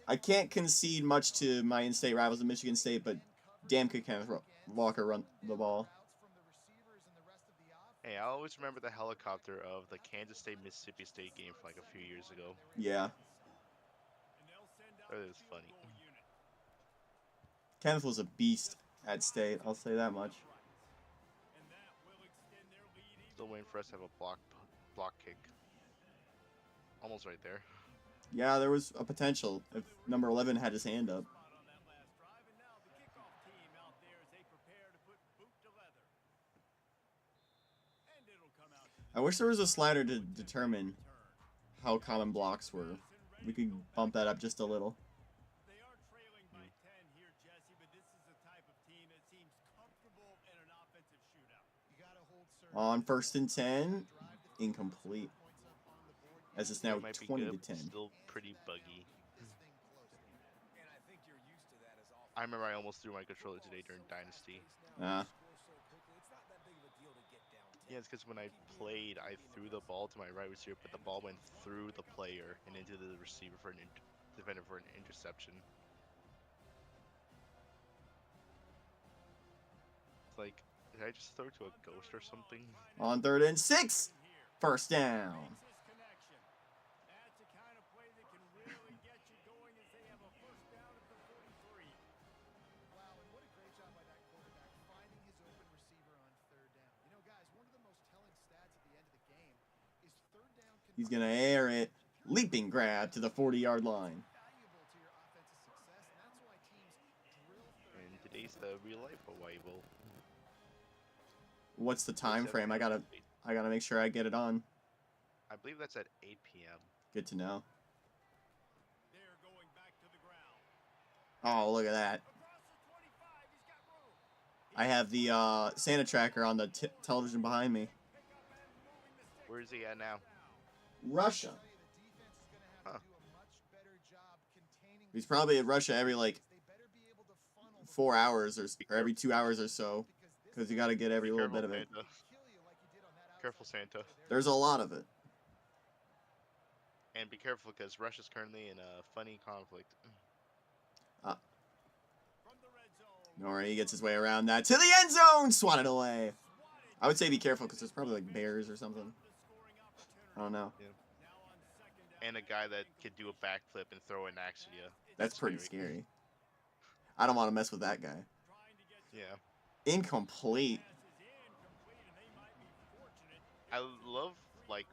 I can't concede much to my in-state rivals in Michigan State, but damn could Kenneth Walker run the ball. Hey, I always remember the helicopter of the Kansas State Mississippi State game from like a few years ago. Yeah. That was funny. Kenneth was a beast at state, I'll say that much. Still waiting for us to have a block kick. Almost right there. Yeah, there was a potential if number 11 had his hand up. I wish there was a slider to determine how common blocks were. We could bump that up just a little. They are trailing by 10 here, Jesse, but this is the type of team that seems comfortable in an offensive shootout. On 1st and 10, incomplete. As it's now It might be 20 good, to but 10. still pretty buggy. I remember I almost threw my controller today during Dynasty. Yeah, it's because when I played, I threw the ball to my right receiver, but the ball went through the player and into the receiver for an defender for an interception. It's like, did I just throw to a ghost or something? On 3rd and 6, first down. That's the kind of play that can really get you going as they have a first down at the 43. Wow, and what a great job by that quarterback finding his open receiver on 3rd down. You know, guys, one of the most telling stats at the end of the game is 3rd down. He's going to air it. Leaping grab to the 40-yard line. Valuable to your offensive success, and that's why teams drill 3rd And today's the real life Hawai'i Bowl. What's the time frame? I gotta make sure I get it on. I believe that's at 8 p.m. Good to know. They're going back to the ground. Oh, look at that. Across the 25, he's got room. I have the Santa tracker on the television behind me. Where is he at now? Russia. The defense is going to have Huh. to do a much better job containing He's probably in Russia every like they better be able to funnel 4 hours or every 2 hours or so, because you got to get every little Careful, bit of it. Santa. kill you like you did on that Careful, Santa. There's a lot of it. And be careful because Russia's currently in a funny conflict. From the red zone. Nora, he gets his way around that to the end zone, swatted away. I would say be careful because there's probably like bears or something. I don't know. Now on 2nd down. And a guy that could do a backflip and throw an axe at you. That's pretty scary. I don't want to mess with that guy. Yeah. Incomplete. I love, like,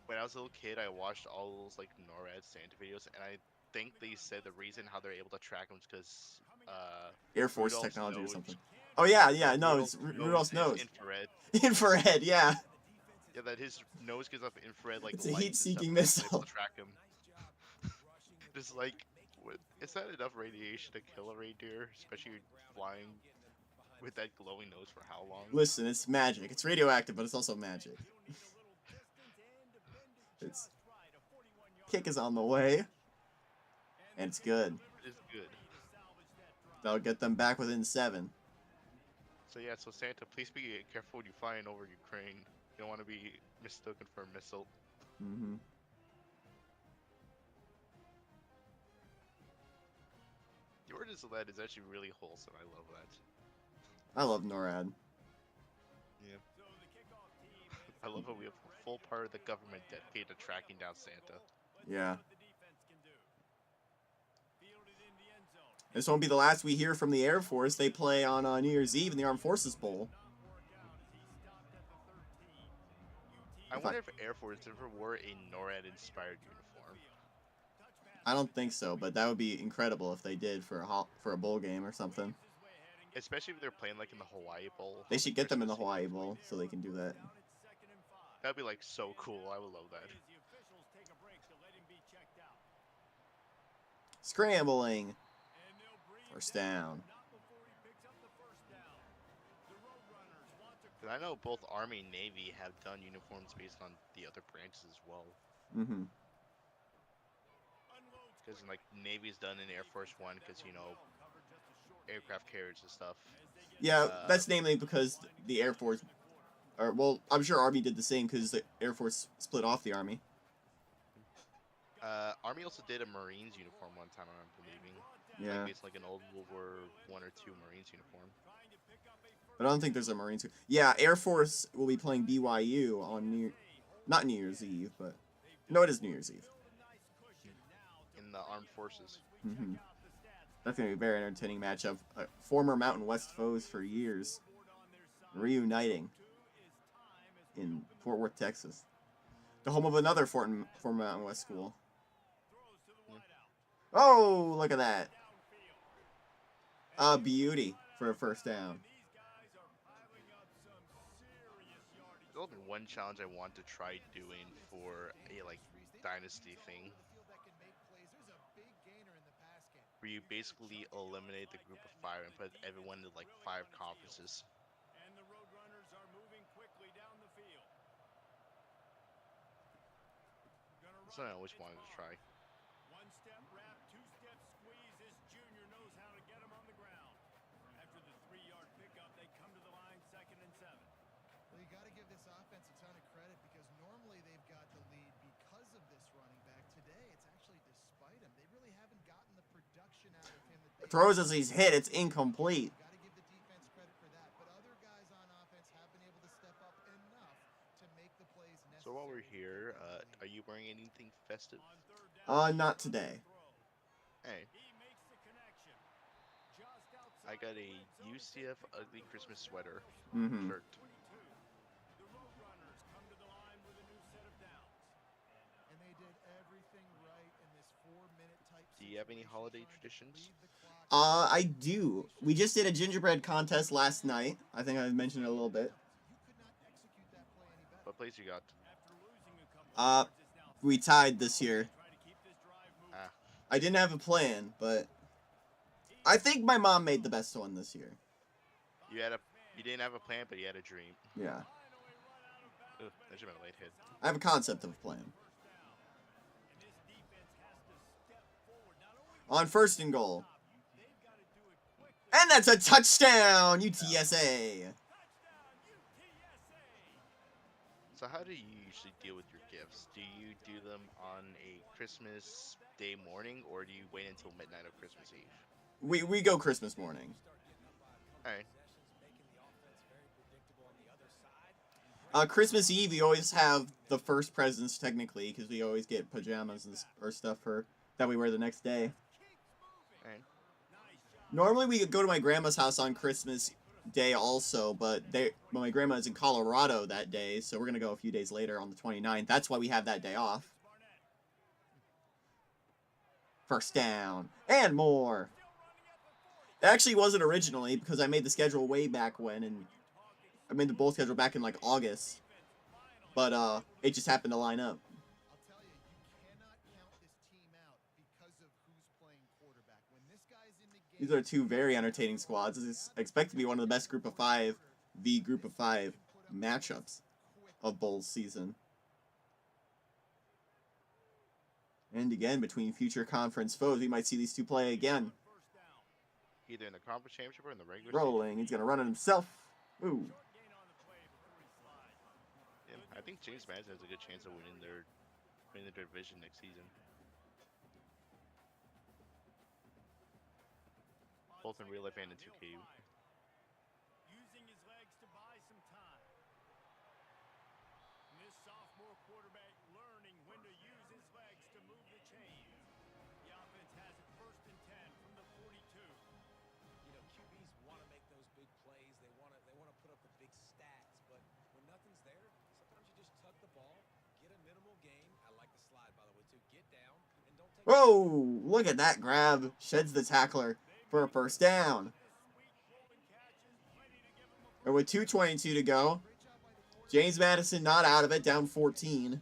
when I was a little kid, I watched all those, like, NORAD Santa videos, and I think they said the reason how they're able to track him is because, Air Force Rudolph's technology or nose. something. Oh yeah, no, it's Rudolph's is nose. infrared. Infrared, yeah. Yeah, that his nose gives off infrared, like, It's a lights and heat-seeking stuff, and they're able missile. to track him. Just like, is that enough radiation to kill a reindeer, especially flying with that glowing nose for how long? Listen, it's magic. It's radioactive, but it's also magic. It's kick is on the way, and it's good. It's good. That'll get them back within 7. So yeah, so Santa, please be careful when you're flying over Ukraine. You don't want to be mistaken for a missile. Mm-hmm. Your Led is actually really wholesome. I love that. I love NORAD. Yeah. I love how we have a full part of the government dedicated to tracking down Santa. Yeah. This won't be the last we hear from the Air Force. They play on New Year's Eve in the Armed Forces Bowl. I wonder if Air Force ever wore a NORAD-inspired uniform. I don't think so, but that would be incredible if they did for a bowl game or something. Especially if they're playing like in the Hawaii Bowl. They should get them in the Hawaii Bowl so they can do that. That'd be like so cool. I would love that. Scrambling. First down. I know both Army and Navy have done uniforms based on the other branches as well. Mm-hmm. Because like Navy's done in Air Force One, because you know, aircraft carriers and stuff. Yeah, that's namely because the Air Force, or well, I'm sure Army did the same because the Air Force split off the Army. Army also did a Marines uniform one time, I'm believing. Yeah. Like based like an old World War I or II Marines uniform. But I don't think there's a Marines. Yeah, Air Force will be playing BYU on not New Year's Eve, but no, it is New Year's Eve. In the armed forces. Mm-hmm. That's gonna be a very entertaining matchup. Former Mountain West foes for years reuniting in Fort Worth, Texas, the home of another former Mountain West school. Oh, look at that! A beauty for a first down. There's only been one challenge I want to try doing for a like dynasty thing, where you basically eliminate the group of 5 and put everyone in like 5 conferences. That's something I always wanted to try. One step wrap, 2-step squeeze. This junior knows how to get him on the ground. After the 3-yard pickup, they come to the line 2nd and 7. Well, you got to give this offense a ton of credit because normally they've got the lead because of this running back. Today, it's actually despite him. They really haven't gotten the production out of him that they Throws as he's hit, it's incomplete. got to give the defense credit for that. But other guys on offense have been able to step up enough to make the plays necessary. So while we're here, are you wearing anything festive? Not today. Hey. I got a UCF Ugly Christmas sweater Mm-hmm. shirt. The Roadrunners come to the line with a new set of downs. And they did everything right in this 4-minute type. Do you have any holiday traditions? I do. We just did a gingerbread contest last night. I think I mentioned it a little bit. What place you got? We tied this year. Ah, I didn't have a plan, but I think my mom made the best one this year. you didn't have a plan, but you had a dream. Yeah. Ugh, that should have been a late hit. I have a concept of a plan. On 1st and goal. And that's a touchdown, UTSA. So how do you usually deal with your gifts? Do you do them on a Christmas Day morning, or do you wait until midnight of Christmas Eve? We go Christmas morning. Alright. Christmas Eve, we always have the first presents technically, because we always get pajamas or stuff that we wear the next day. Alright. Normally we go to my grandma's house on Christmas Day also, but my grandma is in Colorado that day, so we're gonna go a few days later on the 29th. That's why we have that day off. First down and more. It actually wasn't originally because I made the schedule way back when, and I made the bowl schedule back in like August, but it just happened to line up. I'll tell you, you cannot count this team out because of who's playing quarterback. When this guy's in the game, These are two very entertaining squads. This is expected to be one of the best Group of 5 v Group of 5 matchups of bowl season. And again, between future conference foes, we might see these two play again. Either in the conference championship or in the regular Rolling, he's gonna run it himself. Ooh. season. Yeah, I think James Madison has a good chance of winning their division next season. Both in real life and in 2K. Using his legs to buy some time. slide, by the way, too. Get down and don't take Whoa! Look at that grab. Sheds the tackler for a first down. And with 2:22 to go, James Madison not out of it, down 14. Telegraph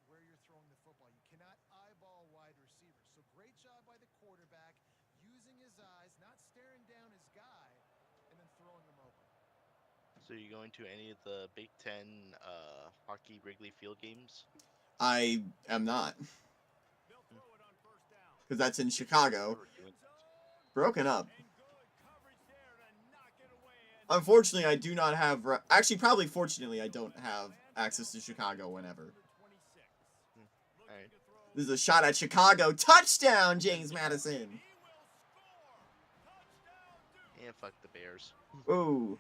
where you're throwing the football. You cannot eyeball wide receivers. So great job by the quarterback using his eyes, not staring down his guy, and then throwing him open. So you going to any of the Big Ten hockey Wrigley Field games? I am not. Because that's in Chicago. Broken up. Unfortunately, I do not have... Actually, probably fortunately, I don't have access to Chicago whenever. Alright. This is a shot at Chicago. Touchdown, James Madison. And fuck the Bears. Ooh.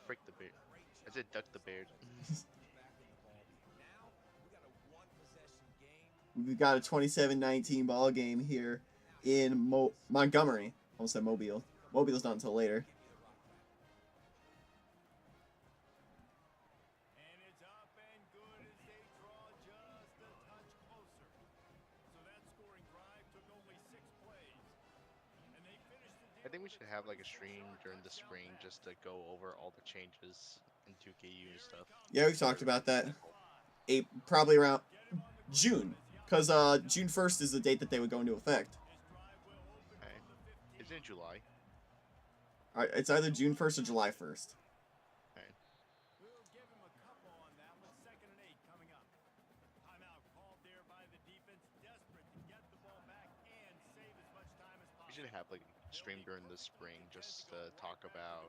Frick the Bears. I said duck the Bears. We've got a 27-19 ball game here in Montgomery. Almost said Mobile. Mobile's not until later. And it's up and good as they draw just a touch closer. So that scoring drive took only 6 plays. And they finished the I think we should have like a stream during the spring just to go over all the changes in 2KU and stuff. Yeah, we've talked about that. Probably around June. Because June 1st is the date that they would go into effect. Okay. It's in July. Alright, it's either June 1st or July 1st. Okay. We'll give him a couple on that with 2nd and 8 coming up. Timeout called there by the defense, desperate to get the ball back and save as much time as We possible. should have like a stream during the spring just to talk about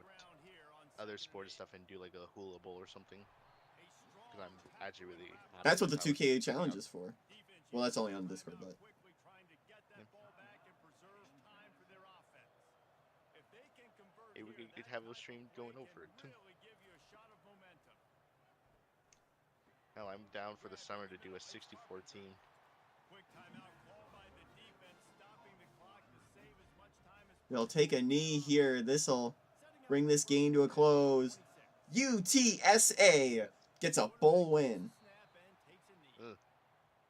other sports stuff and do like a hula bowl or something. Because I'm actually really happy That's what the with how 2K it's challenge working is for. Well, that's only on Discord, but... Quickly trying to get that ball back and preserve time for their offense. If they can convert Hey, we here, could that have a type stream of going play over can it. really give you a shot of momentum. Hell, I'm down for the summer to do a 60-4 team. Quick timeout call by the defense, stopping the clock to save as much time as They'll take a knee here. This'll bring this game to a close. UTSA gets a bowl win. snap and takes a knee. Ugh.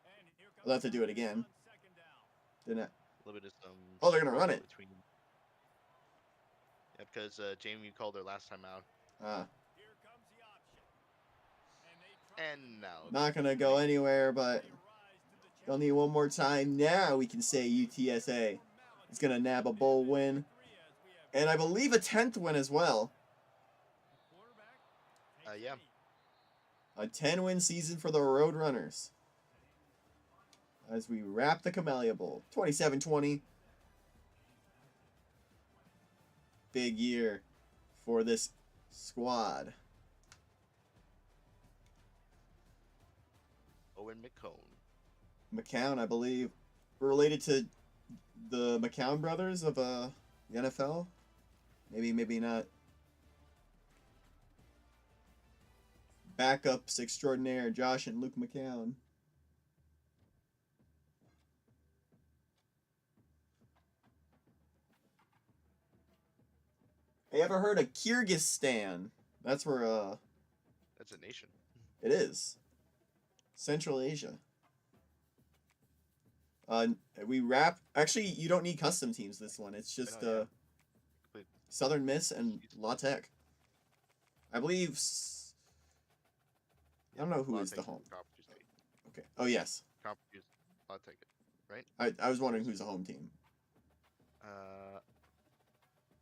And here comes They'll have to do it again. on 2nd down. Didn't it? A little bit of some. Oh, they're gonna run struggle it. Between... Yeah, because Jamie called her last time out, Here comes the option. And they try and now Not gonna go anywhere, but to rise to the they'll need one more time. Now we can say UTSA is gonna nab a bowl win. And I believe a 10th win as well. quarterback. yeah. A 10-win season for the Roadrunners. As we wrap the Camellia Bowl. 27-20. Big year for this squad. Owen McCone. McCown, I believe, related to the McCown brothers of the NFL. Maybe not. Backups extraordinaire, Josh and Luke McCown. Hey, ever heard of Kyrgyzstan? That's where That's a nation. it is. Central Asia. We wrap. Actually, you don't need custom teams this one. It's just know, yeah. Complete. Southern Miss and La Tech. I believe. I don't know who La is the Tech home. Conference State. Okay. Oh yes. Conference. I'll take it. Right? I was wondering who's the home team.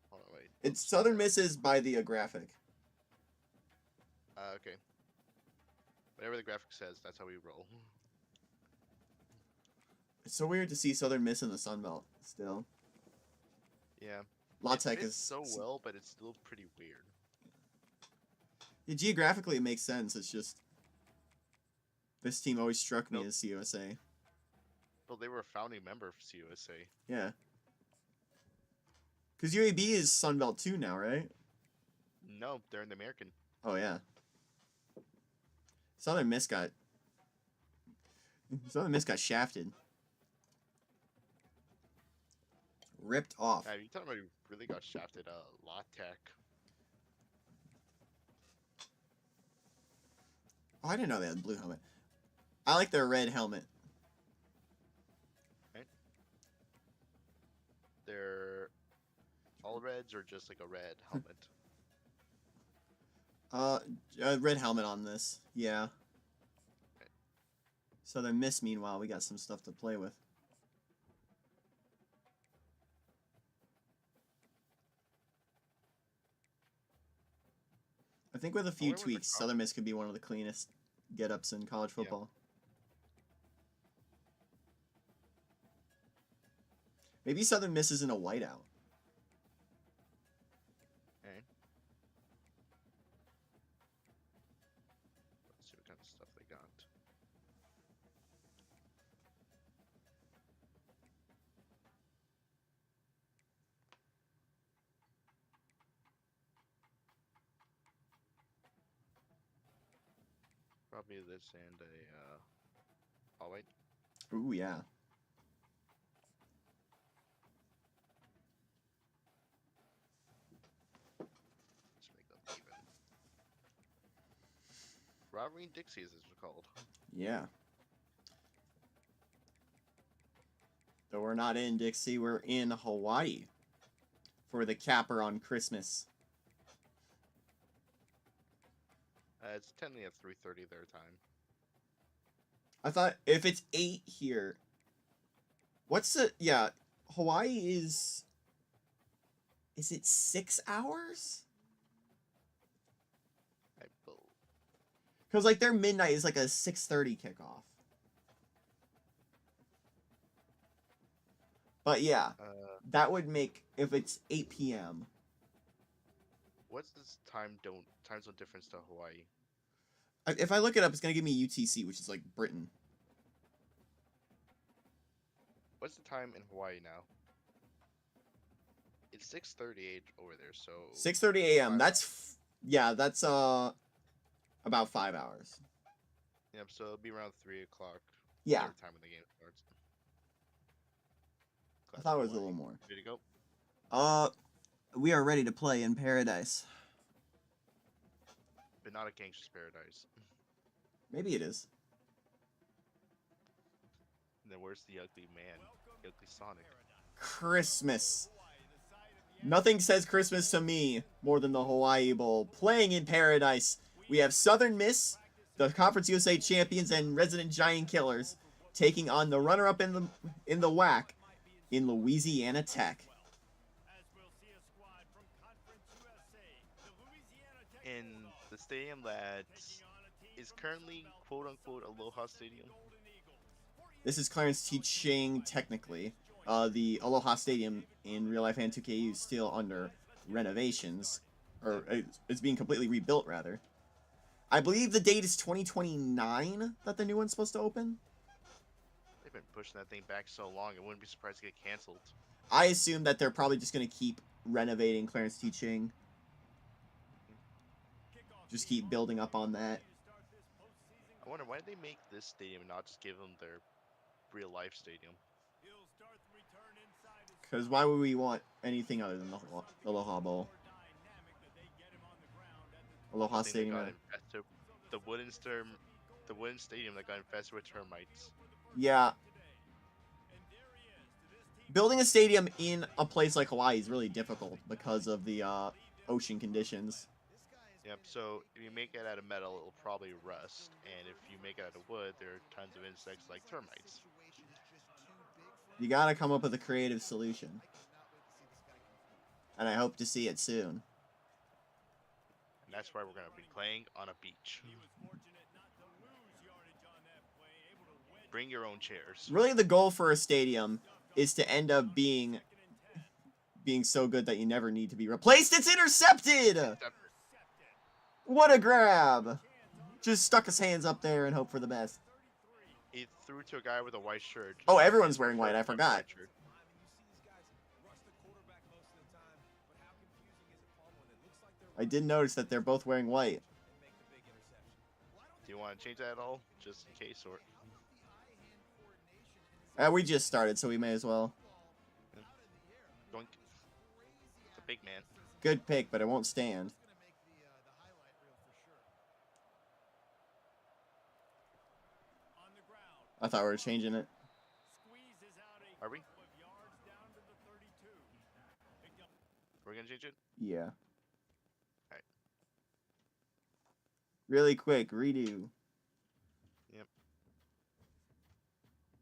Hold on, wait. It's Southern Miss is by the graphic. Okay. Whatever the graphic says, that's how we roll. It's so weird to see Southern Miss in the Sun Belt still. Yeah. La It Tech fits is so well, but it's still pretty weird. Yeah, geographically it makes sense. It's just this team always struck me Nope. as CUSA. Well, they were a founding member of CUSA. Yeah. Because UAB is Sun Belt too now, right? No, they're in the American. Oh yeah. Southern Miss got shafted. Ripped off. You talking about who really got shafted? La Tech. Oh, I didn't know they had blue helmet. I like their red helmet. Right? They're all reds or just like a red helmet? Red helmet on this. Yeah. Okay. Southern Miss, meanwhile, we got some stuff to play with. I think with a few wonder what the tweaks, Southern Miss could be one of the cleanest get-ups in college Yeah. football. Maybe Southern Miss isn't a whiteout. Okay. Let's see what kind of stuff they got. Probably this and a Hawai'i. Ooh, yeah. Let's make them even. Robbery and Dixie, as it's called. Yeah. Though we're not in Dixie, we're in Hawaii for the capper on Christmas. It's technically at 3:30 their time. I thought if it's 8 here, what's the, yeah, Hawaii is it 6 hours? I believe. Because, like, their midnight is like a 6:30 kickoff. But, yeah, that would make, if it's 8 p.m. What's this time zone difference to Hawaii? If I look it up, it's going to give me UTC, which is, like, Britain. What's the time in Hawaii now? It's 6:38 over there, so 6:30 a.m. That's, yeah, that's, about 5 hours. Yep, so it'll be around 3 o'clock. Yeah. Whatever time when the game starts. I thought it was a little more. Ready to go? We are ready to play in paradise. But not a gangster's paradise. Maybe it is. And then where's the ugly man? The ugly Sonic. Christmas. Nothing says Christmas to me more than the Hawaii Bowl. Playing in paradise, we have Southern Miss, the Conference USA champions and resident giant killers, taking on the runner-up in the WAC in Louisiana Tech. In the stadium that is currently quote-unquote Aloha Stadium. This is Clarence T. Ching, technically. The Aloha Stadium in Real Life and 2KU is still under renovations. Or it's being completely rebuilt, rather. I believe the date is 2029 that the new one's supposed to open. They've been pushing that thing back so long, I wouldn't be surprised to get canceled. I assume that they're probably just going to keep renovating Clarence T. Ching. Just keep building up on that. I wonder why did they make this stadium and not just give them their real-life stadium? Because why would we want anything other than the Aloha Bowl? Aloha Thing that Stadium. got infested- the wooden stadium that got infested with termites. Yeah. Building a stadium in a place like Hawaii is really difficult because of the ocean conditions. Yep, so if you make it out of metal, it'll probably rust. And if you make it out of wood, there are tons of insects like termites. You gotta come up with a creative solution. And I hope to see it soon. And that's why we're going to be playing on a beach. Bring your own chairs. Really, the goal for a stadium is to end up being so good that you never need to be replaced. It's intercepted! What a grab! Just stuck his hands up there and hope for the best. He threw to a guy with a white shirt. Oh, everyone's wearing white. I forgot. I did notice that they're both wearing white. Do you want to change that at all? Just in case, or... We just started, so we may as well. Doink. It's a big man. Good pick, but it won't stand. I thought we were changing it. Squeezes out a Are we? couple of yards down to the 32. Picked up We're gonna change it. Yeah. Alright. Really quick, redo. Yep. You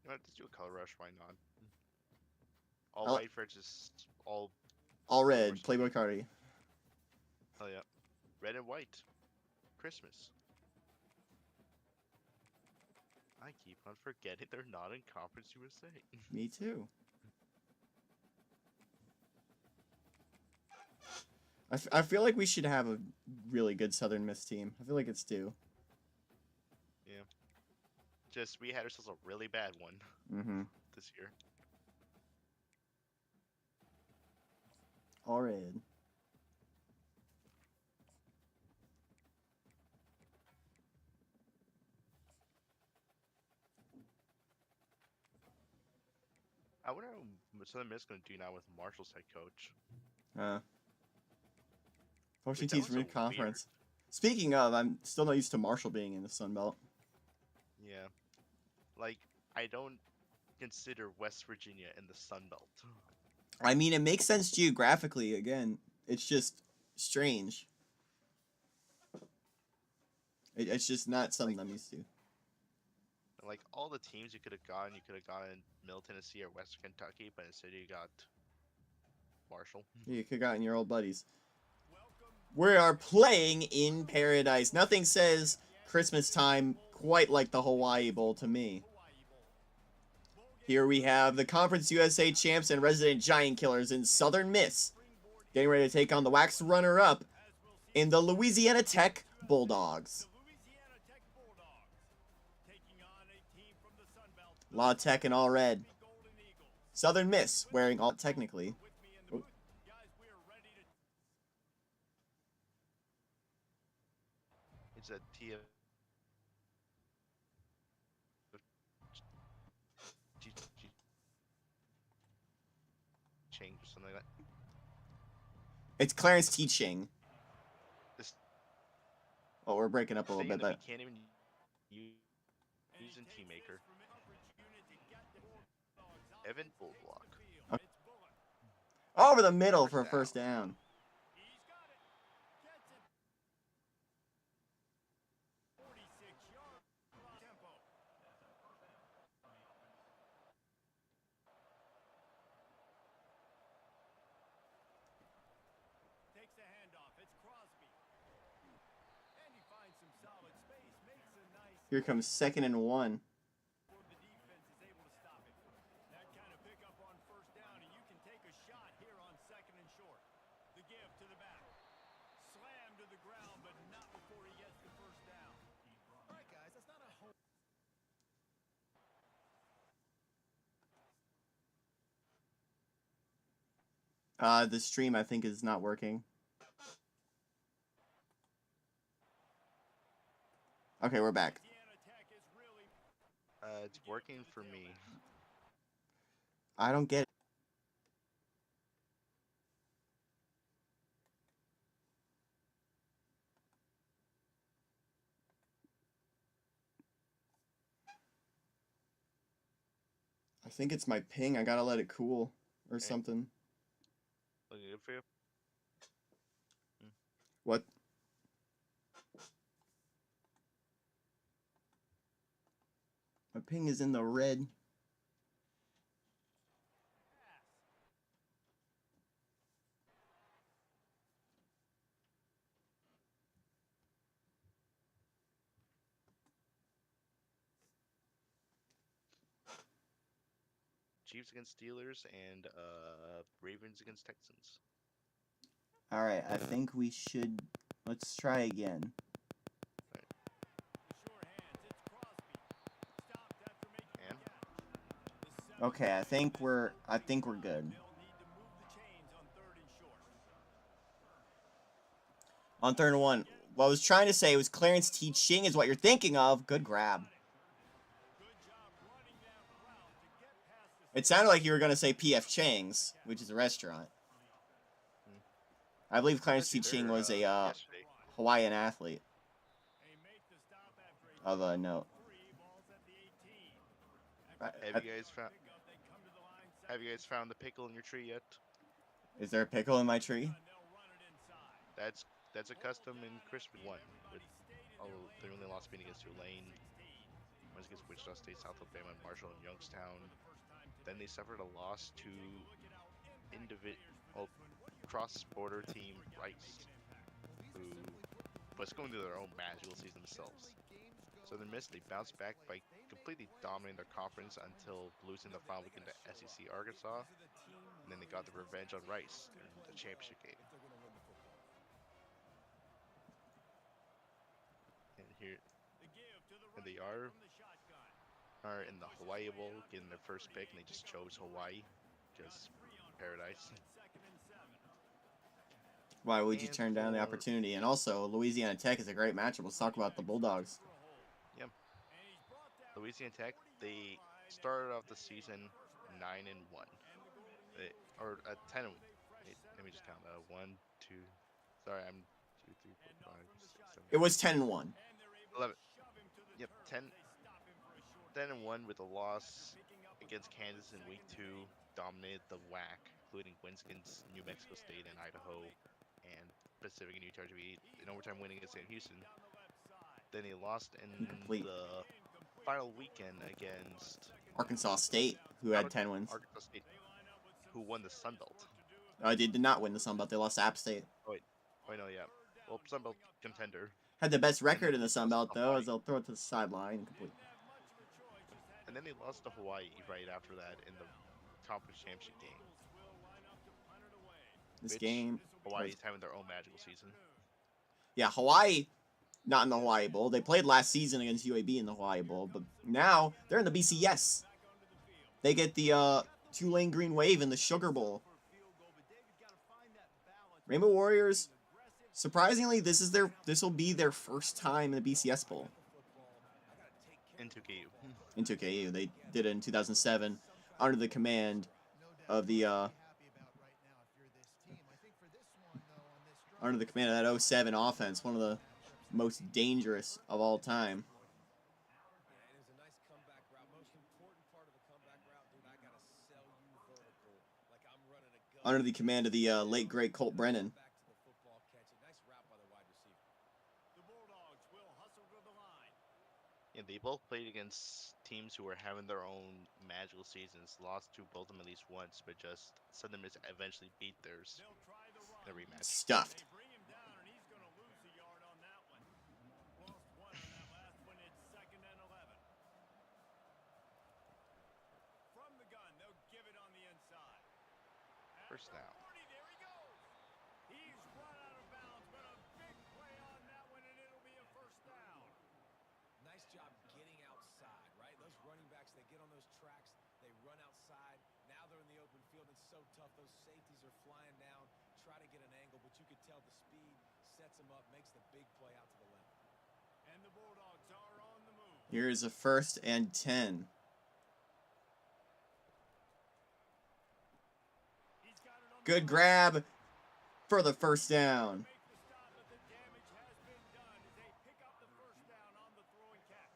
know what? Let's do a color rush. Why not? All I'll- white versus all. All Blue red. versus Playboy green. Cardi. Oh yeah. Red and white. Christmas. I keep on forgetting they're not in Conference USA. Me too. I feel like we should have a really good Southern Miss team. I feel like it's due. Just we had ourselves a really bad one Mm-hmm. this year. All red. I wonder what Southern Miss gonna do now with Marshall's head coach. Fortune That teams was from so mid-conference. Speaking of, I'm still not used to Marshall being in the Sun Belt. Yeah. Like, I don't consider West Virginia in the Sun Belt. I mean, it makes sense geographically. Again, it's just strange. It's just not something I'm used to. Like, all the teams you could have gotten Middle Tennessee or Western Kentucky, but instead you got Marshall. You could have gotten your old buddies. We are playing in paradise. Nothing says Christmas time quite like the Hawaii Bowl to me. Here we have the Conference USA champs and resident giant killers in Southern Miss, getting ready to take on the wax runner-up in the Louisiana Tech Bulldogs. Louisiana Tech Bulldogs taking on a team from the Sun Belt. La Tech in all red. Golden Eagles. Southern Miss wearing all technically. With me in the booth. Guys, we are ready to It's a T of change or something like that. It's Clarence teaching. This Oh, we're breaking up a little thing bit. that But we can't even use in Team Maker. Evan Bullblock. over the middle First for a down. first down. He's got it. Gets it. 46 yards. Tempo. Takes the handoff. It's Crosby. And he finds some solid space. Makes a nice Here comes 2nd and 1. before the defense is able to stop it. That kind of pickup on first down, and you can take a shot here on 2nd and short. The give to the back. Slam to the ground, but not before he gets the first down. All right, guys, that's not a home. The stream I think is not working. Okay, we're back. Louisiana Tech is really It's working for me. I don't get it. I think it's my ping. I gotta let it cool or Okay. something. Looking good for you? What? My ping is in the red. Chiefs against Steelers and Ravens against Texans. All right, I think we should. Let's try again. the sure hands. It's Crosby. Stopped after making And? the catch. The Okay, I think we're good. They'll need to move the chains on 3rd and short. On 3rd and 1. What I was trying to say was Clarence teaching is what you're thinking of. Good grab. Good job running that route to get past the It sounded like you were gonna say P.F. Chang's, which is a restaurant. I believe Clarence Actually, teaching they're, was a yesterday. Hawaiian athlete They make the stop after a of a note. three balls at the 18. Have you guys found? Have you guys found the pickle in your tree yet? Is there a pickle in my tree? That's a custom in Christmas one. With they only lost meeting against Tulane, once against Wichita State, South Alabama, Marshall, and Youngstown. Then they suffered a loss to cross-border team Rice, who was going through their own magical season themselves. Southern Miss, they bounced back by completely dominating their conference until losing the final weekend to SEC Arkansas, and then they got the revenge on Rice in the championship game. And here, and they are in the Hawai'i Bowl, getting their first pick, and they just chose Hawaii, just paradise. Why would you And turn down the for- opportunity? And also, Louisiana Tech is a great matchup. Let's talk about the Bulldogs. Louisiana Tech, they started off the season 9-1, or 10. Wait, let me just count. 1, 2. Sorry, I'm 2, 3, 4, 5, 6, 7. It was 10-1. 11. Yep, 10-1 with a loss against Kansas in week 2. Dominated the WAC, including wins against New Mexico State and Idaho, and Pacific and Utah to beat an overtime win against St. Houston. Then he lost in Incomplete. the final weekend against Arkansas State, who had 10 wins. Arkansas State, who won the Sun Belt. They did not win the Sun Belt. They lost to App State. Oh, no, yeah. Well, Sun Belt contender. Had the best record in the Sun Belt, though, as they'll throw it to the sideline. Incomplete. And then they lost to Hawaii right after that in the conference championship game. This Which game. Hawaii's having their own magical season. Yeah, Hawaii, not in the Hawai'i Bowl. They played last season against UAB in the Hawai'i Bowl, but now they're in the BCS. They get the Tulane Green Wave in the Sugar Bowl. Rainbow Warriors, surprisingly, this will be their first time in the BCS Bowl. In 2KU. In 2KU. They did it in 2007 under the command of the under the command of that 07 offense, one of the most dangerous of all time. And it was a nice comeback route. Most important part of the comeback route, dude, I gotta sell you vertical. Like I'm running a gun. Under the command of the late great Colt Brennan. Back to the football, catch it. Nice route by the wide receiver. The Bulldogs will hustle to the line. Yeah, they both played against teams who were having their own magical seasons. Lost to both of them at least once, but just Southern Miss eventually beat theirs They'll try the run. in a rematch. Stuffed. They bring him down, and he's going to lose a yard on that one. Lost one on that last one. It's 2nd and 11. From the gun, they'll give it on the inside. First down. 40, there he goes. He's run out of bounds, but a big play on that one, and it'll be a first down. Nice job getting outside, right? Those running backs, they get on those tracks, they run outside. Now they're in the open field. It's so tough. Those safeties are flying down, try to get an angle, but you could tell the speed sets them up, makes the big play out to the left. And the Bulldogs are on the move. Here's a 1st and 10. He's got it on Good grab for the first down. make the stop, but the damage has been done as they pick up the first down on the throw and catch.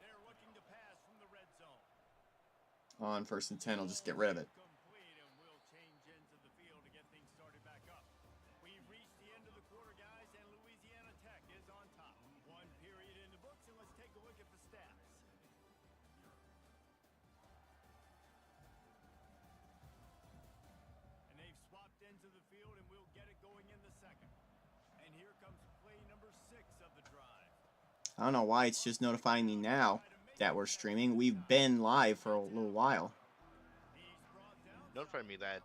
They're looking to pass from the red zone. On 1st and 10, I'll just get rid of it. Complete, and we'll change ends of the field to get things started back up. We've reached the end of the quarter, guys, and Louisiana Tech is on top. 1 period in the books, and let's take a look at the stats. And they've swapped ends of the field, and we'll get it going in the second. And here comes play number 6 of the drive. I don't know why it's just notifying me now that we're streaming. We've been live for a little while. He's brought down. Notified me that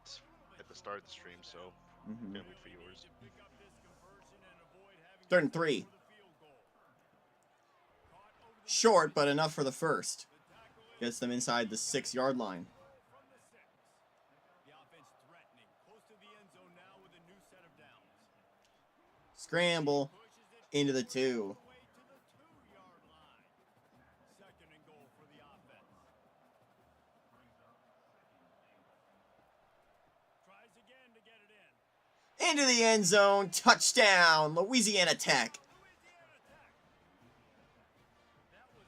at the start of the stream, so Mhm. gonna wait for yours. Pick up this conversion and avoid having 3rd and 3. for the field goal. Caught over the Short, but enough for the first. Gets them inside the 6-yard line. from the 6. The offense threatening, close to the end zone now with a new set of downs. Scramble Pushes it into the 2. away to the 2-yard line. 2nd and goal for the offense. Tries again to get it in. Into the end zone. Touchdown, Louisiana Tech. Louisiana Tech. That was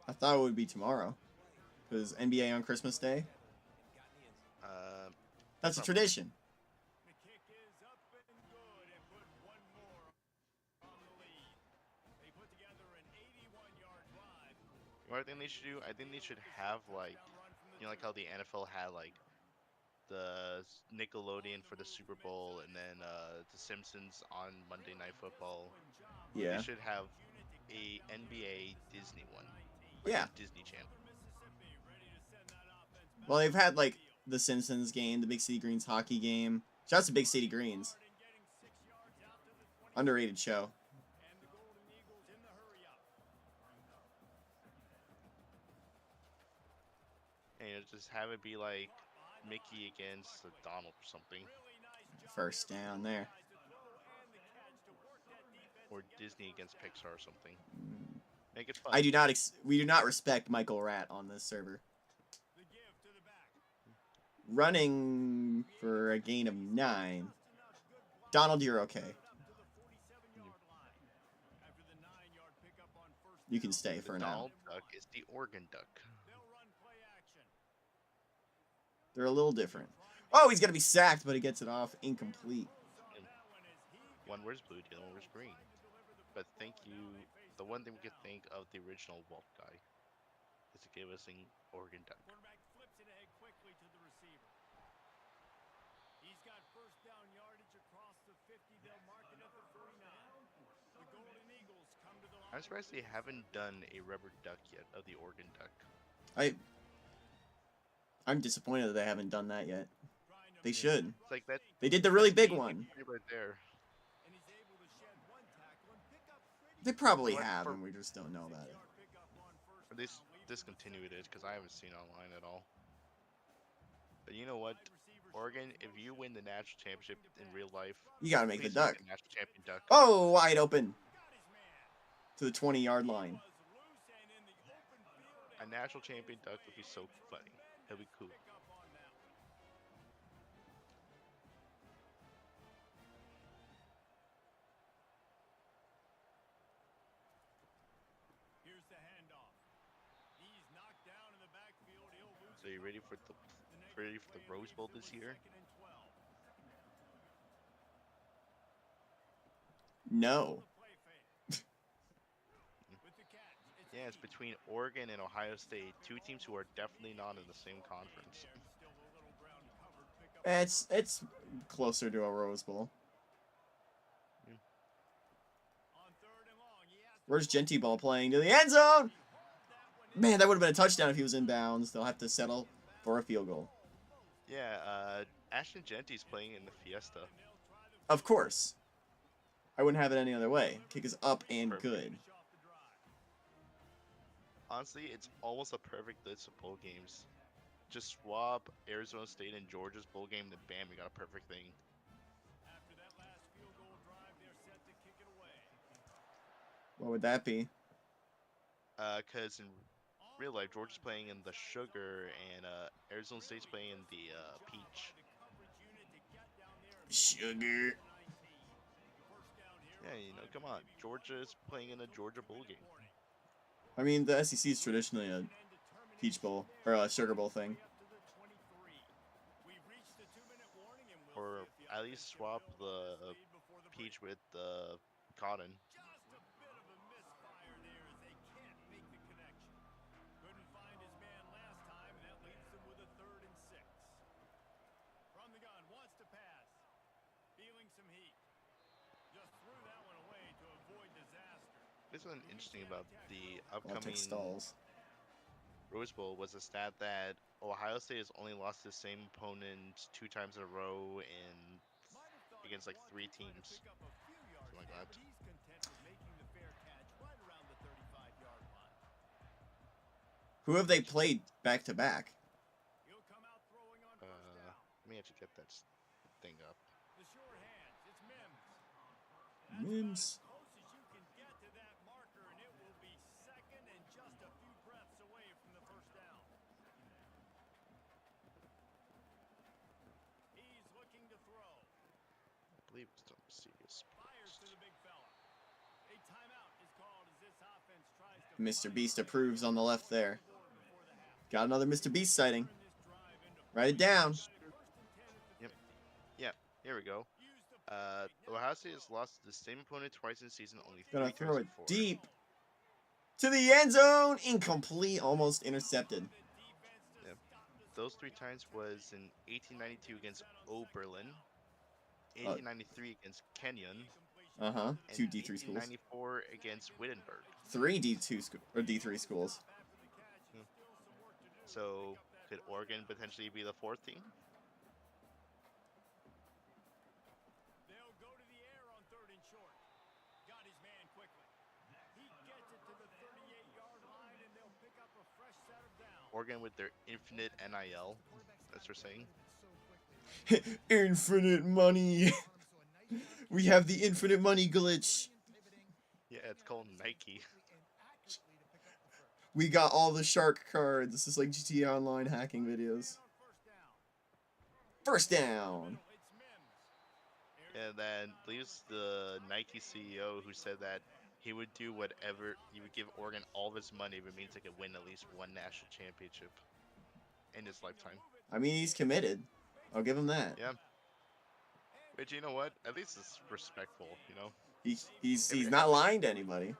I thought it would be tomorrow. Because NBA on Christmas Day. That's a Somewhere. tradition. The kick is up and good and put one more on the lead. They put together an 81-yard drive. You know what I think they should do? I think they should have like, you know, like how the NFL had like the Nickelodeon for the Super Bowl and then the Simpsons on Monday Night Football. They Yeah. should have a NBA Disney one, like Yeah. on Disney Channel. Mississippi ready to send that offense back Well, they've had, on the like, field. the Simpsons game, the Big City Greens hockey game. Shouts to Big City Greens. And getting 6 yards out to the 20. Underrated show. And the Golden Eagles in the hurry up. And you know, just have it be like Mickey against Donald or something, Really nice job First down there. guys to throw and the catch to work that defense or and get Disney against Pixar or something. Make it fun. I do not. We do not respect Michael Rat on this server. the give to the back. Running for a gain of 9. Donald, you're okay. Up to the 47-yard line. After the 9-yard pickup on first You can down, stay The for now. Donald Duck is the Oregon Duck. they'll run play action. They're a little different. Oh, he's gonna be sacked, but he gets it off incomplete. On that one is he One wears blue, the other one wears green. But thank you. The one thing we could think of the original Walt guy is to give us an Oregon Duck. quarterback flips it ahead quickly to the receiver. He's got first down yardage across the 50. They'll mark it at the 49. The Golden Eagles come to the line. I'm surprised they haven't done a rubber duck yet of the Oregon Duck. I'm disappointed that they haven't done that yet. Trying to They make should. It's like that. They did the really big easy one. play right there. and he's able to shed one tackle and pick up pretty They probably What have, for- and we just don't know about it. yard pickup on first Or they down, leaving discontinued it because I haven't seen it online at all. But you know what, Oregon, if you win the national championship in real life, You gotta make the please duck. the national champion duck. Oh, wide open got his man. to the 20-yard line. Was loose and in the open field A national champion duck would be so funny. That'd be cool. pick up on that one. Here's the handoff. He's knocked down in the backfield. He'll lose So you ready for the Rose Bowl this year? No. Yeah, it's between Oregon and Ohio State, two teams who are definitely not in the same conference. It's closer to a Rose Bowl. Where's Genty Ball playing to the end zone? Man, that would have been a touchdown if he was in bounds. They'll have to settle for a field goal. Yeah, Ashton Genty's playing in the Fiesta. Of course. I wouldn't have it any other way. Kick is up and Perfect. good. Honestly, it's almost a perfect list of bowl games. Just swap Arizona State and Georgia's bowl game, then bam, we got a perfect thing. After that last field goal drive, they're set to kick it away. What would that be? Cause in real life, Georgia's playing in the Sugar, and Arizona State's playing in the Peach. Sugar. Yeah, you know, come on, Georgia's playing in a Georgia bowl game. I mean, the SEC is traditionally a Peach Bowl, or a Sugar Bowl thing. Or at least swap the Peach with the Cotton. Just a bit of a misfire there as they can't make the connection. Couldn't find his man last time, and that leaves them with a 3rd and 6. From the gun, wants to pass. Feeling some heat. Just threw that one away to avoid disaster. This is interesting about the Baltic upcoming stalls. Rose Bowl was a stat that Ohio State has only lost the same opponent 2 times in a row in against like 3 teams. Something like that. He's content with making the fair catch right around the 35-yard line. Who have they played back to back? He'll come out throwing on first down. Let me actually get that thing up. The short hands, it's Mims. Mims. Close as you can get to that marker, and it will be second and just a few breaths away from the first down. He's looking to throw. I believe it's some serious. Fires to the big fella. A timeout is called as this offense tries to Mr. Beast approves on the left there. Got another Mr. Beast sighting. Write it down. Yep. Yeah. Here we go. Ohio State has lost to the same opponent twice in the season, only Gonna 3 throw times it before. deep. To the end zone. Incomplete. Almost intercepted. Yeah. Those 3 times was in 1892 against Oberlin, 1893 against Kenyon, Uh-huh. and 2 D3 schools. 1894 against Wittenberg. 3 D2 or D3 schools. So could Oregon potentially be the 4th team? They'll go to the air on 3rd and short. Got his man quickly. He gets it to the 38-yard line, and they'll pick up a fresh set of downs. Oregon with their infinite NIL, that's what we're saying. Infinite money. We have the infinite money glitch. Yeah, it's called Nike. We got all the shark cards. This is like GTA Online hacking videos. First down. And then leaves the Nike CEO who said that he would do whatever, he would give Oregon all of his money if it means they could win at least one national championship in his lifetime. I mean, he's committed. I'll give him that. Yeah. But you know what? At least it's respectful, you know? He's not lying to anybody.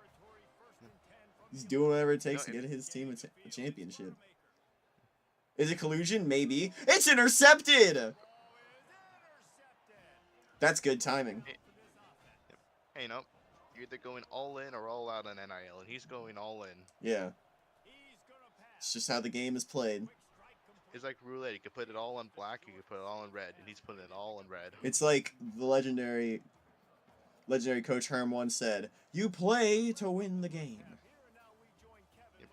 He's doing whatever it takes to get his team a championship. Is it collusion? Maybe. It's intercepted! That's good timing. Hey, you know, you're either going all in or all out on NIL, and he's going all in. Yeah. It's just how the game is played. It's like roulette. You could put it all on black, you could put it all in red, and he's putting it all in red. It's like the legendary coach Herm once said, "You play to win the game." You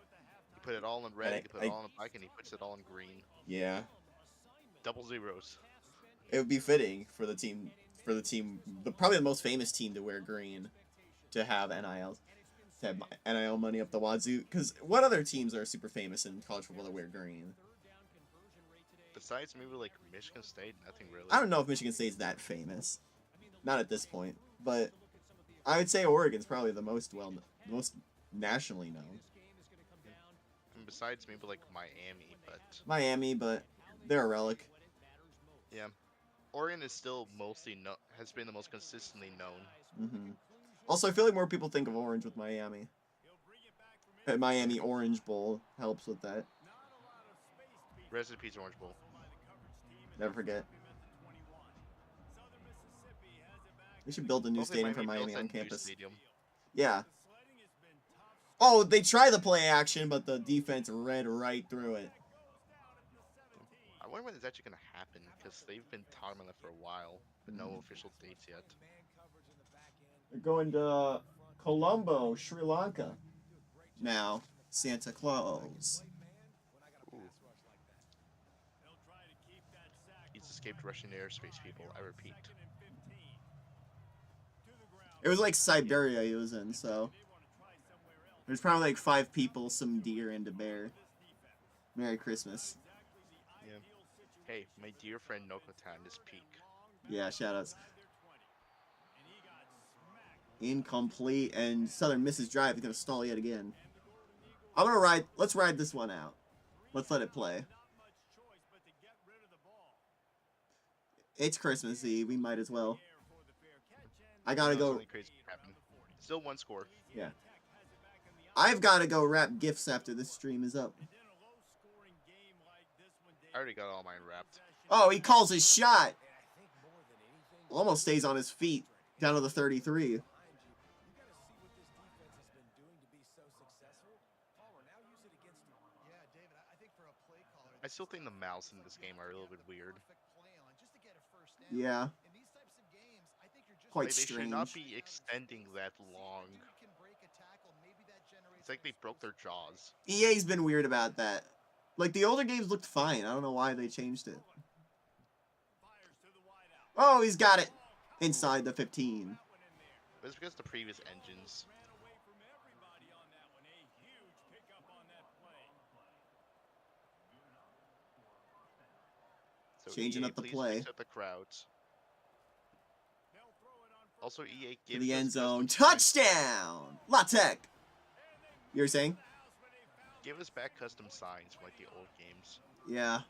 put it all in red, And you could put it all in black, and he puts it all in green. Yeah. Double zeros. It would be fitting for the team, probably the most famous team to wear green, to have NIL money up the wazoo. Because what other teams are super famous in college football that wear green? Besides maybe like Michigan State, nothing really. I don't know if Michigan State's that famous. Not at this point, but I would say Oregon's probably the most nationally known. And besides maybe like Miami, but they're a relic. yeah, Oregon is still has been the most consistently known. Also, I feel like more people think of Orange with Miami. Miami Orange Bowl helps with that. Rest in peace, Orange Bowl. Never forget. We should build a new Hopefully stadium for builds Miami that on new campus. stadium. Yeah. Oh, they try the play action, but the defense read right through it. I wonder when it's actually going to happen, because they've been talking about it for a while, but no official dates yet. They're going to Colombo, Sri Lanka. Now, Santa Claus. Ooh. He's escaped Russian airspace, people, I repeat. It was like Siberia he was in, so there's probably like 5 people, some deer, and a bear. Merry Christmas. Yeah. Hey, my dear friend Nokotan is peak. Yeah, shoutouts. Incomplete, and Southern misses drive. He's gonna stall yet again. I'm gonna ride. Let's ride this one out. Let's let it play. It's Christmas Eve. We might as well. I gotta go. Something crazy happened. Still one score. Yeah. I've gotta go wrap gifts after this stream is up. I already got all mine wrapped. Oh, he calls his shot. Almost stays on his feet. Down to the 33. I still think the mouse in this game are a little bit weird. Yeah. Quite Like, they strange. should not be extending that long. It's like they broke their jaws. EA's been weird about that. Like, the older games looked fine. I don't know why they changed it. Oh, he's got it. Inside the 15. But it's because the previous engines. So Changing EA, up the please play. mix up the crowds. Also, EA To gives the end us zone. custom time- Touchdown! La Tech. You were saying? Give us back custom signs from like the old games. Yeah.